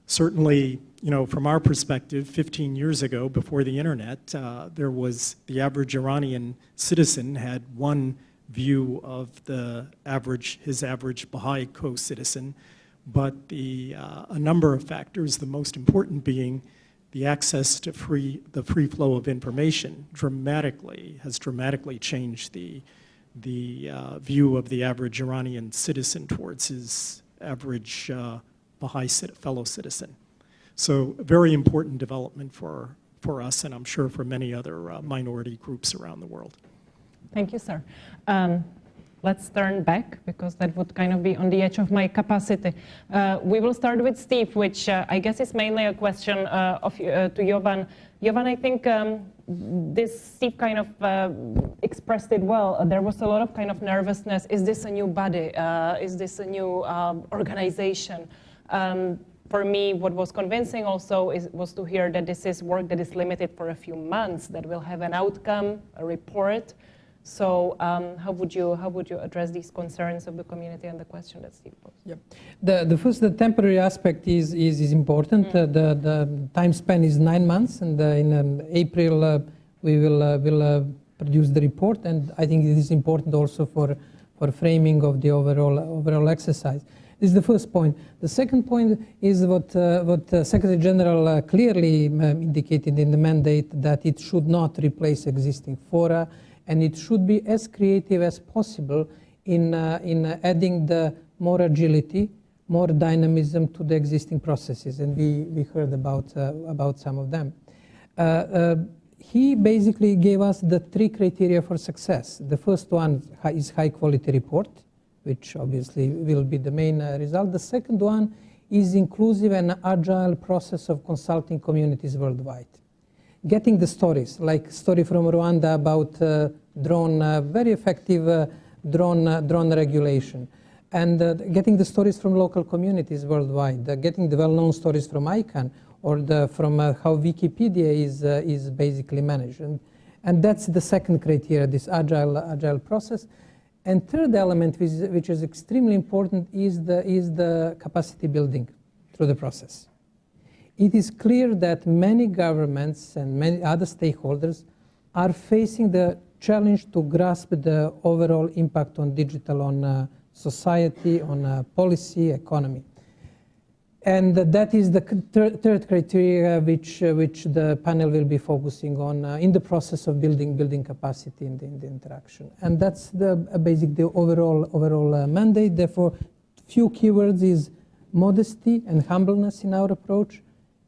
Certainly, from our perspective, 15 years ago, before the internet, there was the average Iranian citizen had one view of his average Baha'i co-citizen, but a number of factors, the most important being the access to the free flow of information has dramatically changed the the view of the average Iranian citizen towards his average Baha'i fellow citizen. So very important development for us, and I'm sure for many other minority groups around the world. Thank you, sir. Let's turn back, because that would kind of be on the edge of my capacity. We will start with Steve, which I guess is mainly a question to Jovan. Jovan, I think this Steve kind of expressed it well. There was a lot of kind of nervousness. Is this a new body? Is this a new organization? For me, what was convincing also was to hear that this is work that is limited for a few months, that will have an outcome, a report. So how would you address these concerns of the community and the question that Steve posed? Yeah. The temporary aspect is important. The time span is 9 months, and in April we will produce the report, and I think it is important also for framing of the overall exercise. This is the first point. The second point is what Secretary General clearly indicated in the mandate, that it should not replace existing fora, and it should be as creative as possible in adding the more agility, more dynamism to the existing processes, and we heard about some of them. He basically gave us the 3 criteria for success. The first one is high quality report, which obviously will be the main result. The second one is inclusive and agile process of consulting communities worldwide. Getting the stories, like story from Rwanda about very effective drone regulation, and getting the stories from local communities worldwide, getting the well-known stories from ICANN, or from how Wikipedia is basically managed. And that's the second criteria, this agile process. And third element, which is extremely important, is the capacity building through the process. It is clear that many governments and many other stakeholders are facing the challenge to grasp the overall impact on digital on society, on policy, economy. And that is the third criteria which the panel will be focusing on in the process of building capacity in the interaction. And that's the overall mandate. Therefore, few keywords is modesty and humbleness in our approach,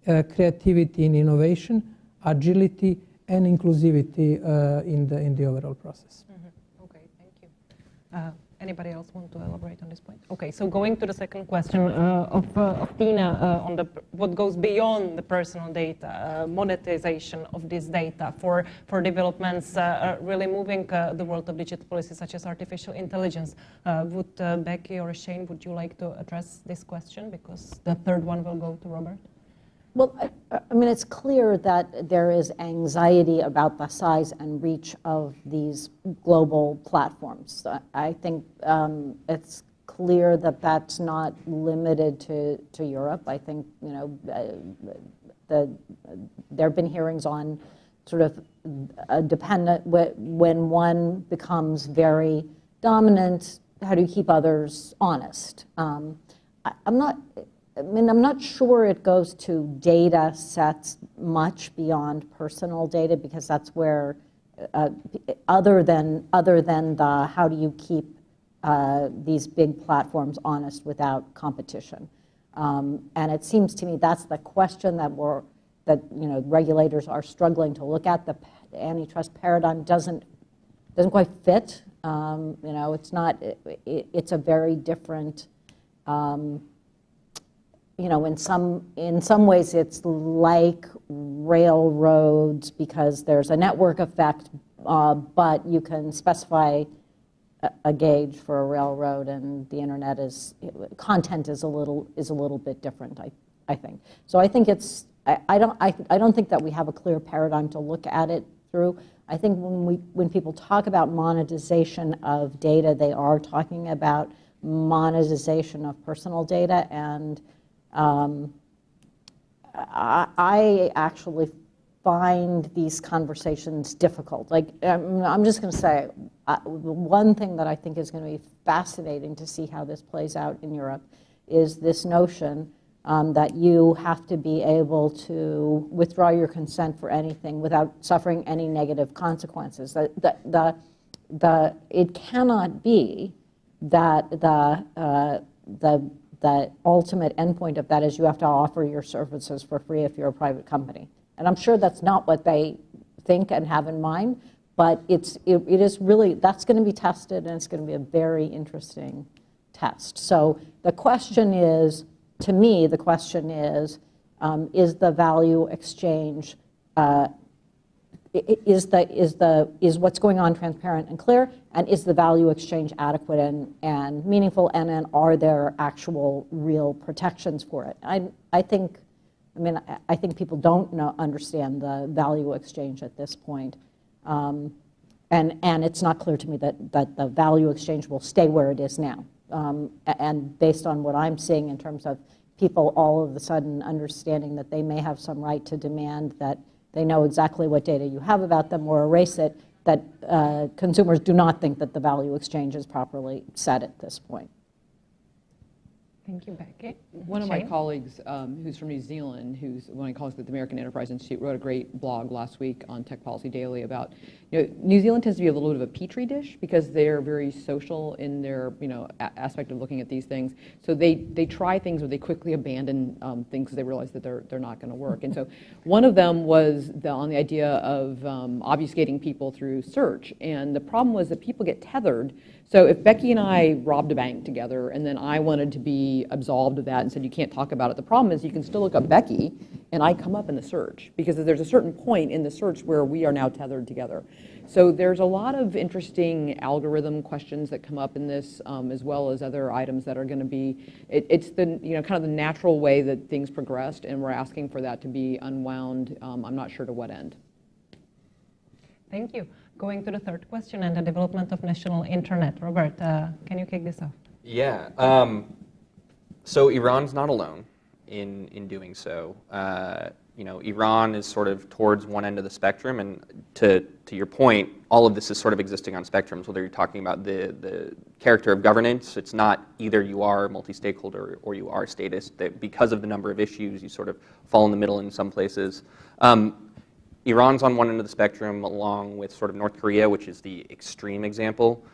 creativity and innovation, agility and inclusivity in the overall process. Mm-hmm. Okay, thank you. Anybody else want to elaborate on this point? Okay, so going to the second question of Tina on what goes beyond the personal data, monetization of this data for developments really moving the world of digital policy, such as artificial intelligence. Would Becky or Shane, would you like to address this question? Because the third one will go to Robert. Well, I mean, it's clear that there is anxiety about the size and reach of these global platforms. I think it's clear that that's not limited to Europe. I think, there have been hearings on sort of a dependent, when one becomes very dominant, how do you keep others honest? I'm not sure it goes to data sets much beyond personal data, because that's where, other than the how do you keep these big platforms honest without competition, and it seems to me that's the question that regulators are struggling to look at. The antitrust paradigm doesn't quite fit. It's not. It's a very different. In some ways it's like railroads, because there's a network effect, but you can specify a gauge for a railroad, and the internet content is a little bit different, I think. So I think I don't think that we have a clear paradigm to look at it through. I think when people talk about monetization of data, they are talking about monetization of personal data, and I actually find these conversations difficult. Like, I'm just going to say, one thing that I think is going to be fascinating to see how this plays out in Europe is this notion that you have to be able to withdraw your consent for anything without suffering any negative consequences. it cannot be that the ultimate endpoint of that is you have to offer your services for free if you're a private company. And I'm sure that's not what they think and have in mind, but it is really, that's going to be tested, and it's going to be a very interesting test. So the question is, to me, the question is the value exchange, is what's going on transparent and clear, and is the value exchange adequate and meaningful, and then are there actual real protections for it? I think people don't understand the value exchange at this point. And it's not clear to me that the value exchange will stay where it is now. And based on what I'm seeing in terms of people all of a sudden understanding that they may have some right to demand that they know exactly what data you have about them or erase it, that consumers do not think that the value exchange is properly set at this point. Thank you, Becky. One of my colleagues who's from New Zealand, who's one of my colleagues at the American Enterprise Institute, wrote a great blog last week on Tech Policy Daily about, New Zealand tends to be a little bit of a petri dish because they're very social in their, aspect of looking at these things. So they try things, or they quickly abandon things because they realize that they're not going to work. And so one of them was on the idea of obfuscating people through search. And the problem was that people get tethered. So if Becky and I robbed a bank together and then I wanted to be absolved of that and said you can't talk about it, the problem is you can still look up Becky and I come up in the search because there's a certain point in the search where we are now tethered together. So there's a lot of interesting algorithm questions that come up in this, as well as other items that are going to be, it's the kind of the natural way that things progressed, and we're asking for that to be unwound. I'm not sure to what end. Thank you. Going to the third question and the development of national internet. Robert, can you kick this off? Yeah. So Iran's not alone in doing so. Iran is sort of towards one end of the spectrum, and to your point, all of this is sort of existing on spectrums. Whether you're talking about the character of governance, it's not either you are multi-stakeholder or you are statist. That because of the number of issues, you sort of fall in the middle in some places. Iran's on one end of the spectrum, along with sort of North Korea, which is the extreme example.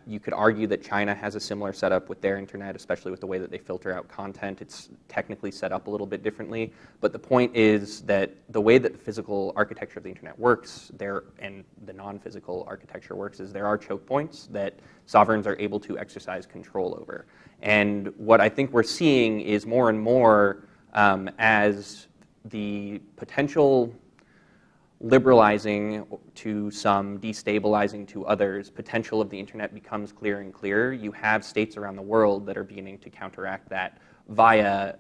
You could argue that China has a similar setup with their internet, especially with the way that they filter out content. It's technically set up a little bit differently, but the point is that the way that the physical architecture of the internet works, and the non-physical architecture works, is there are choke points that sovereigns are able to exercise control over. And what I think we're seeing is more and more as the potential liberalizing to some, destabilizing to others, potential of the internet becomes clearer and clearer. You have states around the world that are beginning to counteract that via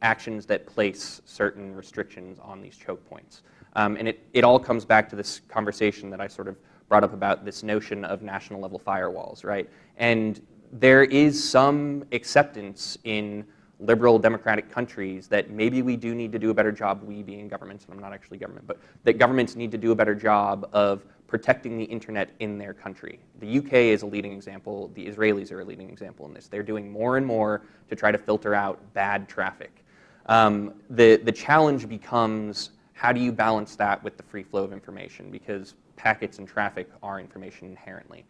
actions that place certain restrictions on these choke points. And it all comes back to this conversation that I sort of brought up about this notion of national level firewalls, right? And there is some acceptance in liberal democratic countries that maybe we do need to do a better job, we being governments, and I'm not actually government, but that governments need to do a better job of protecting the internet in their country. The UK is a leading example. The Israelis are a leading example in this. They're doing more and more to try to filter out bad traffic. The challenge becomes, how do you balance that with the free flow of information? Because packets and traffic are information inherently.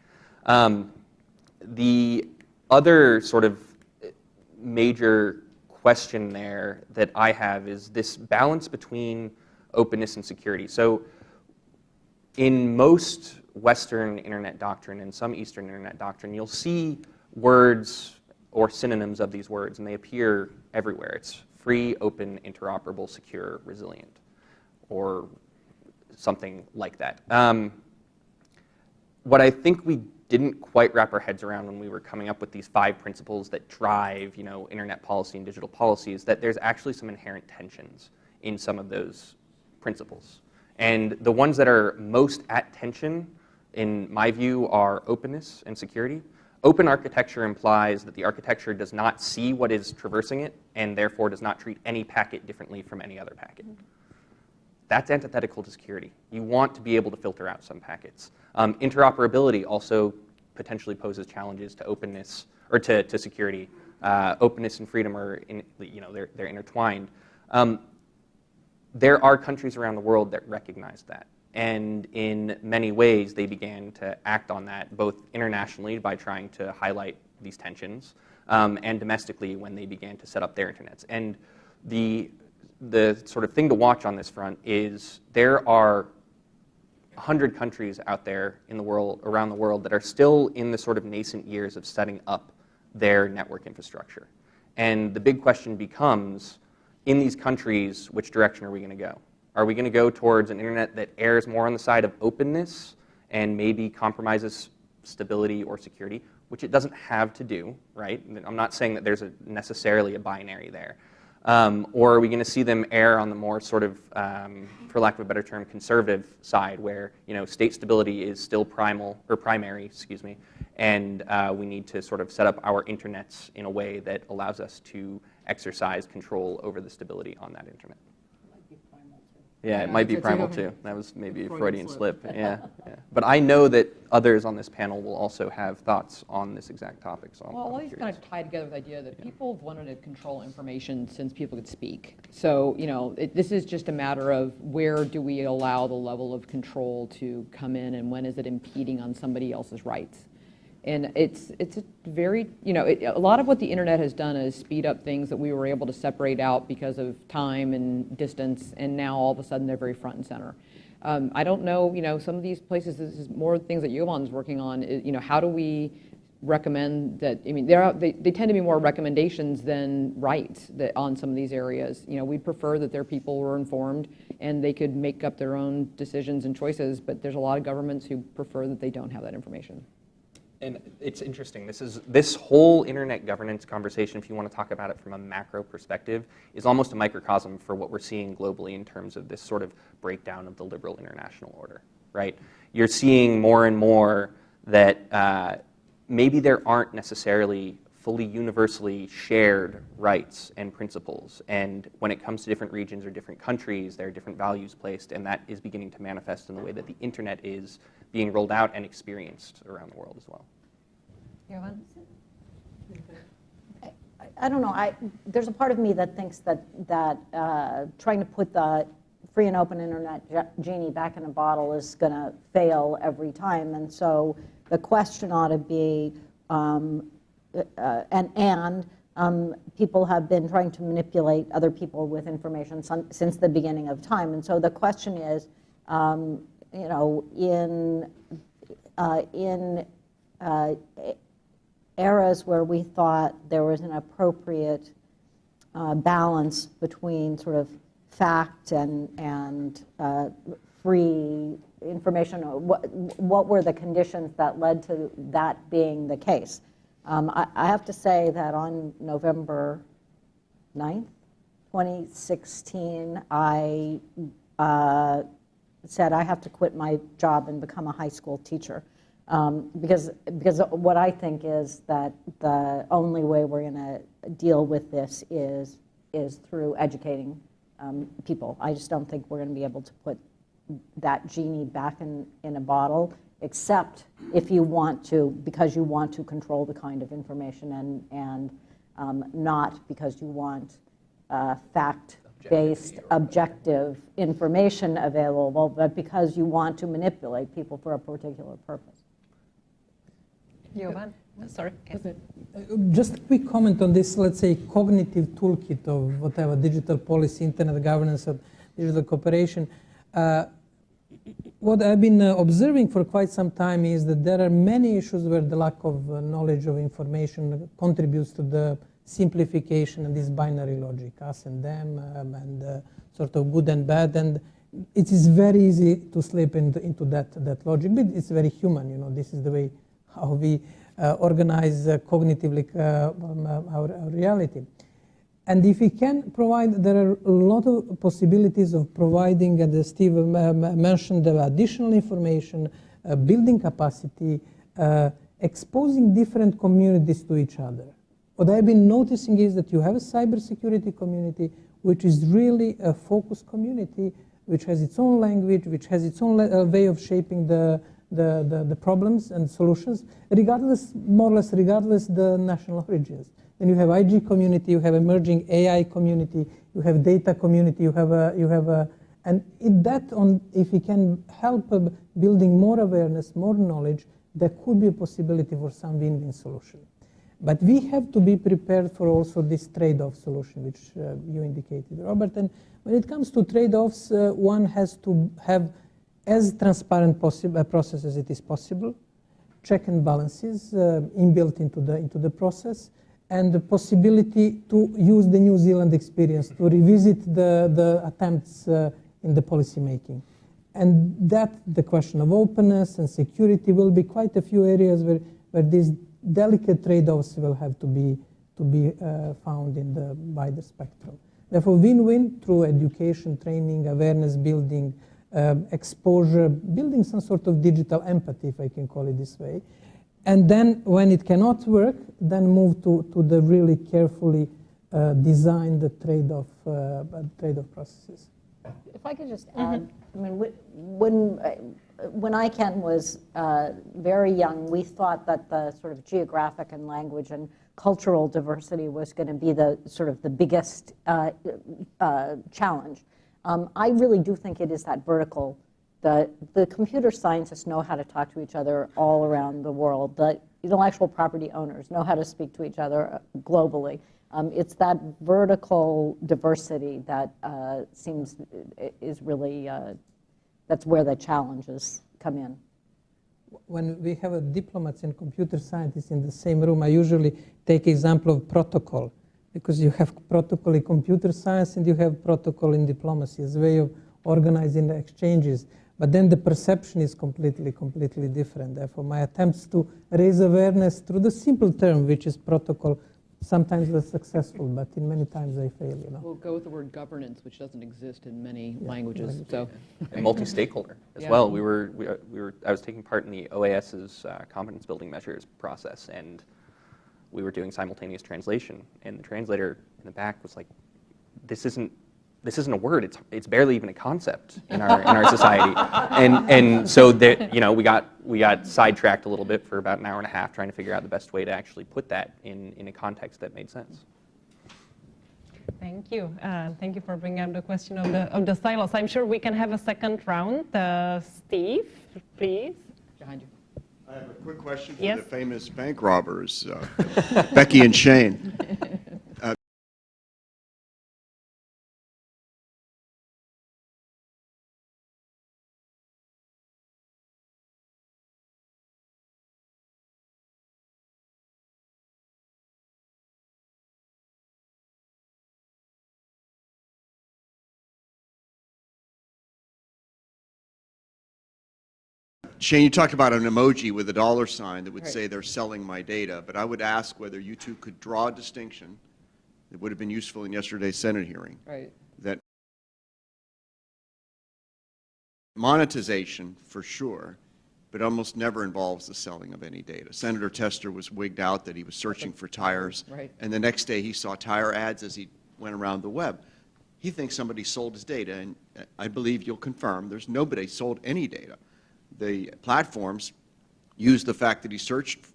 The other sort of major question there that I have is this balance between openness and security. So in most Western internet doctrine and some Eastern internet doctrine, you'll see words or synonyms of these words, and they appear everywhere. It's free, open, interoperable, secure, resilient, or something like that. What I think we didn't quite wrap our heads around when we were coming up with these 5 principles that drive, internet policy and digital policy is that there's actually some inherent tensions in some of those principles. And the ones that are most at tension, in my view, are openness and security. Open architecture implies that the architecture does not see what is traversing it and therefore does not treat any packet differently from any other packet. That's antithetical to security. You want to be able to filter out some packets. Interoperability also potentially poses challenges to openness or to security. Openness and freedom are, they're intertwined. There are countries around the world that recognize that. And in many ways, they began to act on that, both internationally by trying to highlight these tensions, and domestically when they began to set up their internets. And the sort of thing to watch on this front is there are 100 countries out there in the world, around the world, that are still in the sort of nascent years of setting up their network infrastructure. And the big question becomes, in these countries, which direction are we going to go? Are we going to go towards an internet that errs more on the side of openness and maybe compromises stability or security, which it doesn't have to do, right? I'm not saying that there's necessarily a binary there. Or are we going to see them err on the more sort of, for lack of a better term, conservative side, where state stability is still primary, and we need to sort of set up our internets in a way that allows us to exercise control over the stability on that internet. Yeah, it might be primal too. That was maybe a Freudian slip. Yeah. But I know that others on this panel will also have thoughts on this exact topic. So well, all these kind of tie together with the idea that people have wanted to control information since people could speak. So, this is just a matter of where do we allow the level of control to come in, and when is it impeding on somebody else's rights? And it's a very, a lot of what the internet has done is speed up things that we were able to separate out because of time and distance, and now all of a sudden they're very front and center. I don't know, some of these places, this is more things that Jovan's working on, how do we recommend that, they tend to be more recommendations than rights on some of these areas. We prefer that their people were informed and they could make up their own decisions and choices, but there's a lot of governments who prefer that they don't have that information. And it's interesting, this whole internet governance conversation, if you want to talk about it from a macro perspective, is almost a microcosm for what we're seeing globally in terms of this sort of breakdown of the liberal international order, right? You're seeing more and more that maybe there aren't necessarily fully universally shared rights and principles, and when it comes to different regions or different countries, there are different values placed, and that is beginning to manifest in the way that the internet is being rolled out and experienced around the world as well. Jovan? I don't know. There's a part of me that thinks that trying to put the free and open internet genie back in a bottle is going to fail every time, and so the question ought to be, people have been trying to manipulate other people with information since the beginning of time, and so the question is, in eras where we thought there was an appropriate balance between sort of fact and free information, what were the conditions that led to that being the case? I have to say that on November 9th, 2016, I said I have to quit my job and become a high school teacher, because what I think is that the only way we're going to deal with this is through educating people. I just don't think we're going to be able to put that genie back in a bottle, except if you want to, because you want to control the kind of information, and not because you want fact-based, objective information available, but because you want to manipulate people for a particular purpose. Jovan? Sorry. Just a quick comment on this, let's say, cognitive toolkit of whatever, digital policy, internet governance, or digital cooperation. What I've been observing for quite some time is that there are many issues where the lack of knowledge of information contributes to the simplification and this binary logic, us and them, and sort of good and bad. And it is very easy to slip into that logic, but it's very human. This is the way how we organize cognitively our reality. And if we can provide, there are a lot of possibilities of providing, and Steve mentioned additional information, building capacity, exposing different communities to each other. What I've been noticing is that you have a cybersecurity community, which is really a focused community, which has its own language, which has its own way of shaping the problems and solutions, more or less regardless the national origins. Then you have IG community, you have emerging AI community, you have data community, you have And if we can help building more awareness, more knowledge, there could be a possibility for some win-win solution. But we have to be prepared for also this trade-off solution, which you indicated, Robert. And when it comes to trade-offs, one has to have as transparent process as it is possible, check and balances inbuilt into the process, and the possibility to use the New Zealand experience to revisit the attempts in the policy making. And that the question of openness and security will be quite a few areas where these delicate trade-offs will have to be found in the wider spectrum. Therefore, win-win through education, training, awareness building, exposure, building some sort of digital empathy, if I can call it this way. And then when it cannot work, then move to the really carefully designed trade-off processes. If I could just add, I mean, when ICANN was very young, we thought that the sort of geographic and language and cultural diversity was going to be the sort of the biggest challenge. I really do think it is that vertical. The computer scientists know how to talk to each other all around the world. The intellectual property owners know how to speak to each other globally. It's that vertical diversity that is really, that's where the challenges come in. When we have diplomats and computer scientists in the same room, I usually take example of protocol, because you have protocol in computer science and you have protocol in diplomacy as a way of organizing the exchanges. But then the perception is completely different. Therefore, my attempts to raise awareness through the simple term, which is protocol, sometimes they're successful, but in many times they fail. We'll go with the word governance, which doesn't exist in many languages. So, and multi-stakeholder as well. I was taking part in the OAS's competence building measures process, and we were doing simultaneous translation, and the translator in the back was like, "This isn't a word. It's barely even a concept in our society." And so that, we got sidetracked a little bit for about an hour and a half trying to figure out the best way to actually put that in a context that made sense. Thank you. Thank you for bringing up the question of the silos. I'm sure we can have a second round. Steve, please. Behind you. I have a quick question for Yes. the famous bank robbers, Becky and Shane. Shane, you talked about an emoji with a dollar sign that would say they're selling my data, but I would ask whether you two could draw a distinction that would have been useful in yesterday's Senate hearing. Right. That monetization, for sure, but almost never involves the selling of any data. Senator Tester was wigged out that he was searching for tires, and the next day he saw tire ads as he went around the web. He thinks somebody sold his data, and I believe you'll confirm there's nobody sold any data. The platforms used the fact that he searched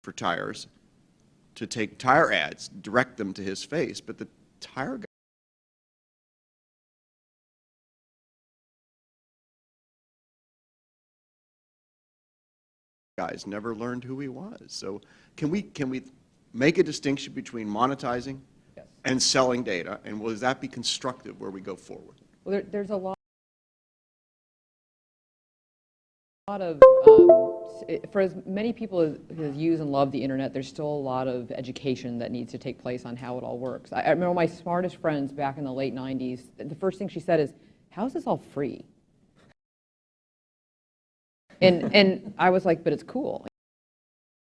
for tires to take tire ads, direct them to his face, but the tire guys never learned who he was. So can we make a distinction between monetizing and selling data, and will that be constructive where we go forward? Well, there's a lot of, for as many people as use and love the internet, there's still a lot of education that needs to take place on how it all works. I remember my smartest friends back in the late 90s, the first thing she said is, "How is this all free?" And I was like, "But it's cool."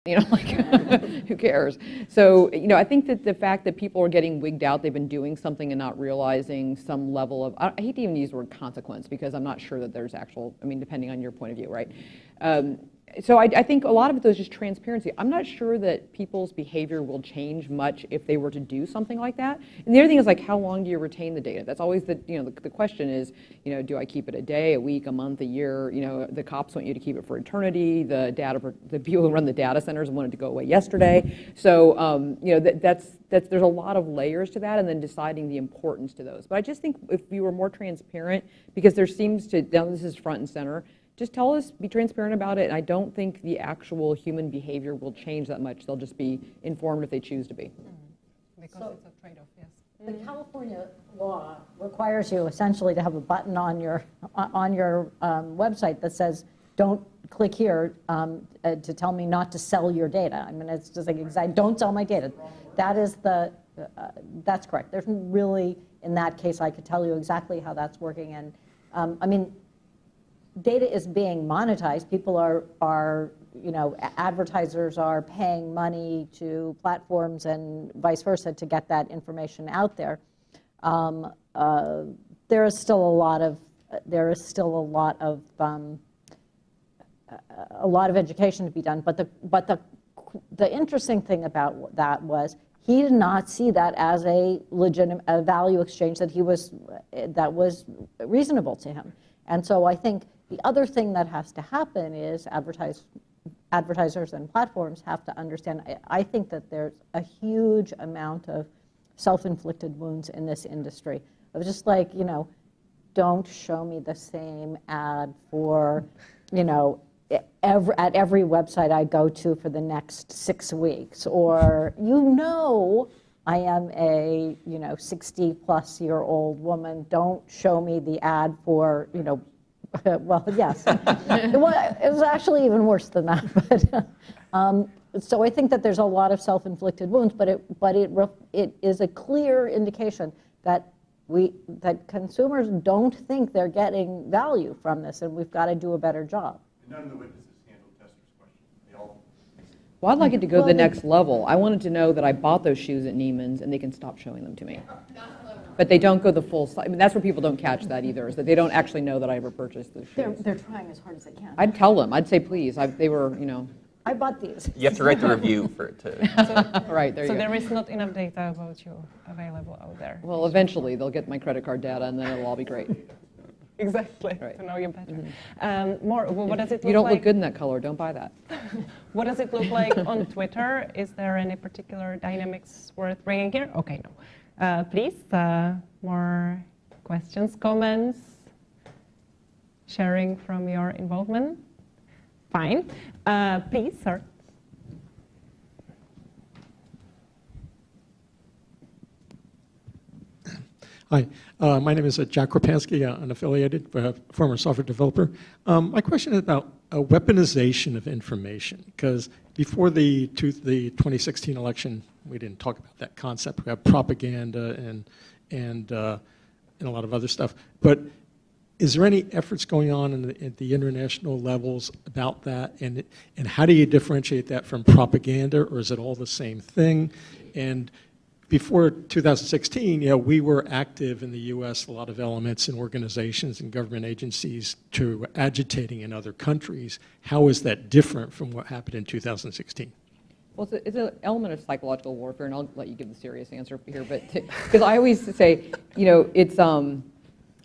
Who cares? So, I think that the fact that people are getting wigged out, they've been doing something and not realizing some level of, I hate to even use the word consequence, because I'm not sure that there's actual, depending on your point of view, right? So I think a lot of it is just transparency. I'm not sure that people's behavior will change much if they were to do something like that. And the other thing is, like, how long do you retain the data? That's always the question is, do I keep it a day, a week, a month, a year? The cops want you to keep it for eternity. The people who run the data centers want it to go away yesterday. So there's a lot of layers to that, and then deciding the importance to those. But I just think if we were more transparent, because there seems to, now this is front and center, just tell us, be transparent about it, and I don't think the actual human behavior will change that much. They'll just be informed if they choose to be. Because it's a trade-off, yes. The California law requires you essentially to have a button on your website that says, don't click here to tell me not to sell your data. I mean, it's just like, don't sell my data. That is that's correct. There's really, in that case, I could tell you exactly how that's working. And I mean, data is being monetized. People are advertisers are paying money to platforms and vice versa to get that information out there. There is still a lot of education to be done. But the interesting thing about that was he did not see that as a legitimate value exchange that was reasonable to him. And so I think the other thing that has to happen is advertisers and platforms have to understand. I think that there's a huge amount of self-inflicted wounds in this industry of just like, don't show me the same ad for, at every website I go to for the next 6 weeks, or I am a 60-plus-year-old woman. Don't show me the ad for well, yes. It was actually even worse than that. But so I think that there's a lot of self-inflicted wounds, but it is a clear indication that consumers don't think they're getting value from this, and we've got to do a better job. And none of the witnesses handled Tester's question. They all. Well, I'd like it to go to the next level. I wanted to know that I bought those shoes at Neiman's and they can stop showing them to me. But they don't go the full size. I mean, that's where people don't catch that either, is that they don't actually know that I ever purchased those shoes. They're trying as hard as they can. I'd tell them. I'd say, please. They were, I bought these. You have to write the review for it to. Right, there you So go. there is not enough data about you available out there. Well, eventually they'll get my credit card data and then it'll all be great. Exactly, Right. to know you better. What does it look You don't like? look good in that color. Don't buy that. What does it look like on Twitter? Is there any particular dynamics worth bringing here? Okay, no. Please, more questions, comments, sharing from your involvement? Fine. Please, sir. Hi, my name is Jack Krapansky, unaffiliated, former software developer. My question is about weaponization of information, because before the 2016 election, we didn't talk about that concept. We have propaganda and a lot of other stuff. But is there any efforts going on at the international levels about that? And how do you differentiate that from propaganda, or is it all the same thing? And before 2016, we were active in the U.S., a lot of elements and organizations and government agencies to agitating in other countries. How is that different from what happened in 2016? Well, it's an element of psychological warfare, and I'll let you give the serious answer here, but because I always say, it's, I'm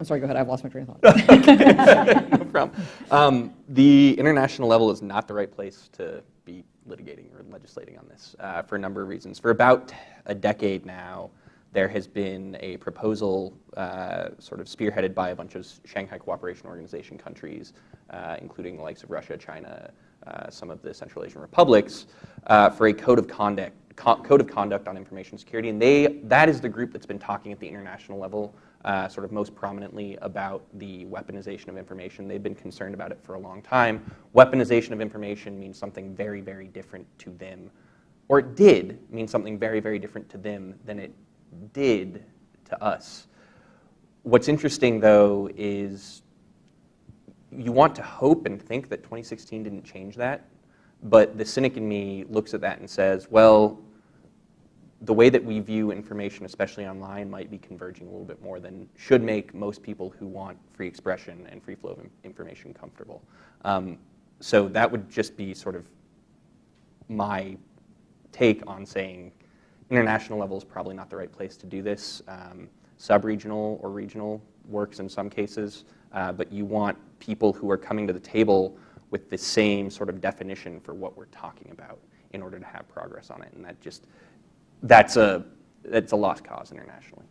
sorry, go ahead, I've lost my train of thought. No problem. The international level is not the right place to be litigating or legislating on this for a number of reasons. For about a decade now, there has been a proposal sort of spearheaded by a bunch of Shanghai Cooperation Organization countries, including the likes of Russia, China, some of the Central Asian republics, for a code of conduct on information security. And that is the group that's been talking at the international level sort of most prominently about the weaponization of information. They've been concerned about it for a long time. Weaponization of information means something very, very different to them, or it did mean something very, very different to them than it did to us. What's interesting, though, is you want to hope and think that 2016 didn't change that, but the cynic in me looks at that and says, well, the way that we view information, especially online, might be converging a little bit more than should make most people who want free expression and free flow of information comfortable. So that would just be sort of my take on saying international level is probably not the right place to do this. Sub-regional or regional works in some cases, but you want people who are coming to the table with the same sort of definition for what we're talking about in order to have progress on it, and that's a lost cause internationally.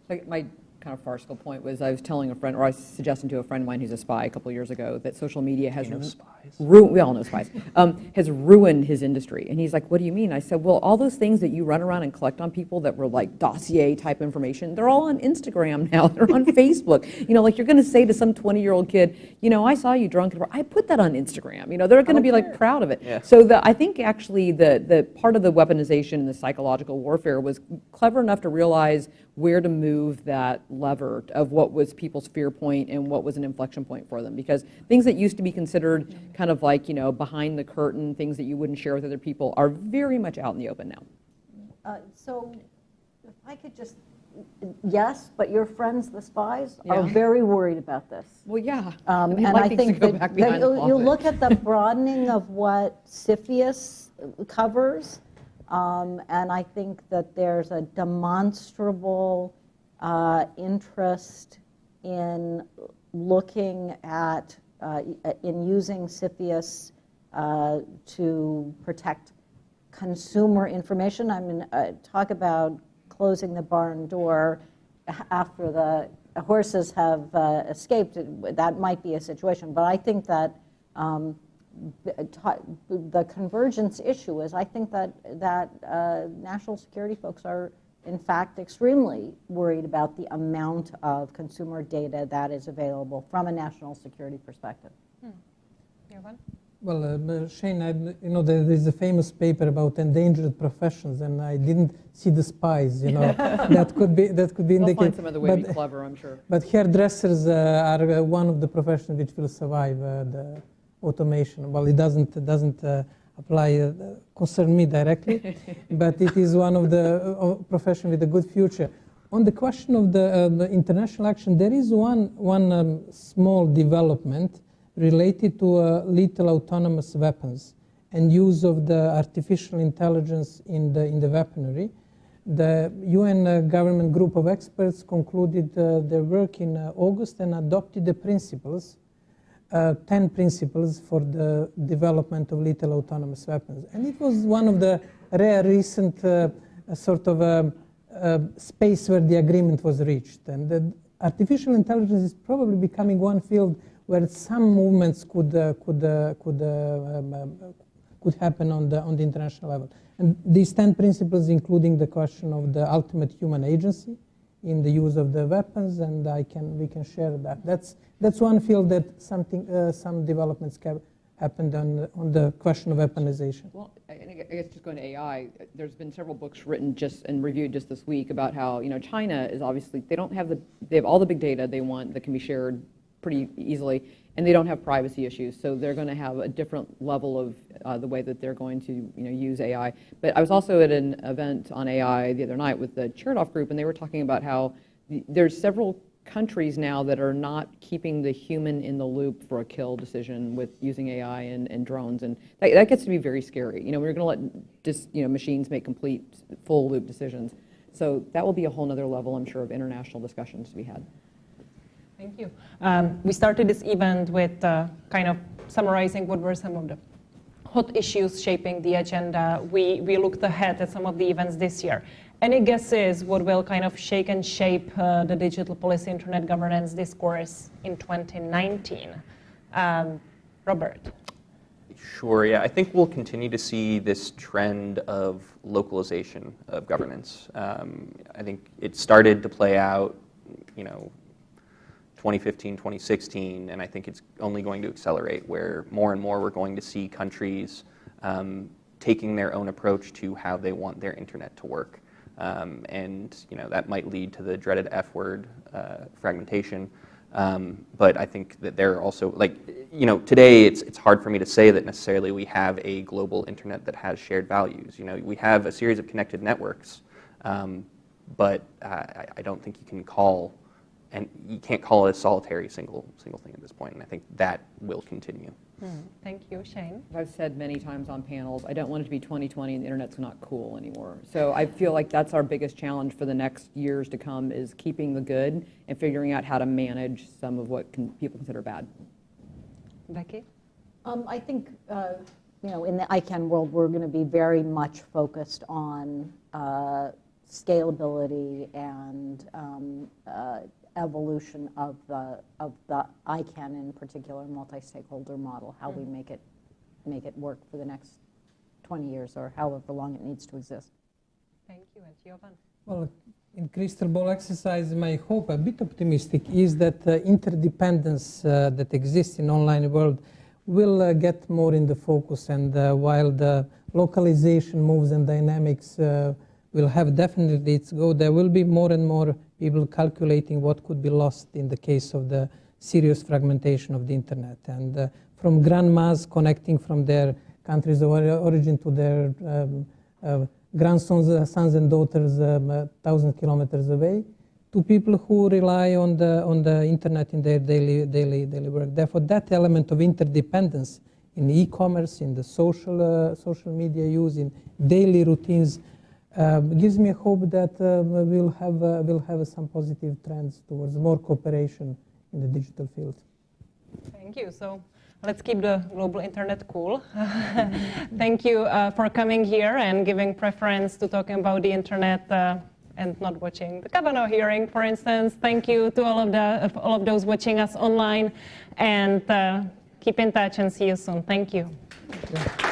Like my kind of farcical point was I was telling a friend, or I was suggesting to a friend of mine who's a spy a couple of years ago that social media has we all know spies, has ruined his industry. And he's like, what do you mean? I said, well, all those things that you run around and collect on people that were like dossier type information, they're all on Instagram now, they're on Facebook. You know, like you're gonna say to some 20-year-old kid, you know, I saw you drunk, I put that on Instagram. You know, they're gonna be like proud of it. Yeah. So I think actually the part of the weaponization and the psychological warfare was clever enough to realize where to move that lever of what was people's fear point and what was an inflection point for them. Because things that used to be considered kind of like, you know, behind the curtain, things that you wouldn't share with other people are very much out in the open now. So if I could just, yes, but your friends, the spies, Yeah. are very worried about this. Well, yeah. And They'd like I things to think go that, back behind the you closet. look at the broadening of what CFIUS covers, and I think that there's a demonstrable interest in looking at, in using CFIUS to protect consumer information. I mean, talk about closing the barn door after the horses have escaped. That might be a situation, but I think that the convergence issue is, I think that national security folks are, in fact, extremely worried about the amount of consumer data that is available from a national security perspective. Jovan? Well, Shane, you know, there is a famous paper about endangered professions, and I didn't see the spies. You know, that could be They'll indicated. find some other way to be clever, I'm sure. But hairdressers are one of the professions which will survive the automation. Well, it doesn't apply concern me directly, but it is one of the profession with a good future. On the question of the international action, there is one small development related to lethal autonomous weapons and use of the artificial intelligence in the weaponry. The UN government group of experts concluded their work in August and adopted the principles, 10 principles for the development of lethal autonomous weapons. And it was one of the rare recent sort of space where the agreement was reached. And the artificial intelligence is probably becoming one field where some movements could happen on the international level. And these 10 principles, including the question of the ultimate human agency in the use of the weapons, and we can share that. That's one field that some developments happened on the question of weaponization. Well, I guess just going to AI, there's been several books written and reviewed just this week about how, you know, China is obviously, they have all the big data they want that can be shared pretty easily, and they don't have privacy issues, so they're going to have a different level of the way that they're going to, you know, use AI. But I was also at an event on AI the other night with the Chertoff group, and they were talking about how there's several countries now that are not keeping the human in the loop for a kill decision with using AI and drones, and that gets to be very scary. You know, we're going to let machines make complete full loop decisions. So that will be a whole other level, I'm sure, of international discussions to be had. Thank you. We started this event with kind of summarizing what were some of the hot issues shaping the agenda. We looked ahead at some of the events this year. Any guesses what will kind of shake and shape the digital policy internet governance discourse in 2019? Robert? Sure, yeah. I think we'll continue to see this trend of localization of governance. I think it started to play out, 2015, 2016, and I think it's only going to accelerate, where more and more we're going to see countries taking their own approach to how they want their internet to work. And that might lead to the dreaded F word, fragmentation. But I think that there are also, today it's hard for me to say that necessarily we have a global internet that has shared values. We have a series of connected networks, but I don't think you can call and you can't call it a solitary single thing at this point, and I think that will continue. Thank you, Shane. I've said many times on panels, I don't want it to be 2020 and the internet's not cool anymore. So I feel like that's our biggest challenge for the next years to come, is keeping the good and figuring out how to manage some of what people consider bad. Becky? I think, in the ICANN world, we're going to be very much focused on scalability and evolution of the ICANN, in particular, multi-stakeholder model, how we make it work for the next 20 years or however long it needs to exist. Thank you. And Jovan? Well, in crystal ball exercise, my hope, a bit optimistic, is that interdependence that exists in online world will get more in the focus, and while the localization moves and dynamics will have definitely its go, there will be more and more people calculating what could be lost in the case of the serious fragmentation of the internet. And from grandmas connecting from their countries of origin to their grandsons, sons and daughters 1,000 kilometers away, to people who rely on the internet in their daily work. Therefore, that element of interdependence in e-commerce, in the social media use, in daily routines, gives me hope that we'll have some positive trends towards more cooperation in the digital field. Thank you. So let's keep the global internet cool. Thank you for coming here and giving preference to talking about the internet and not watching the Kavanaugh hearing, for instance. Thank you to all of those watching us online, and keep in touch and see you soon. Thank you. Thank you.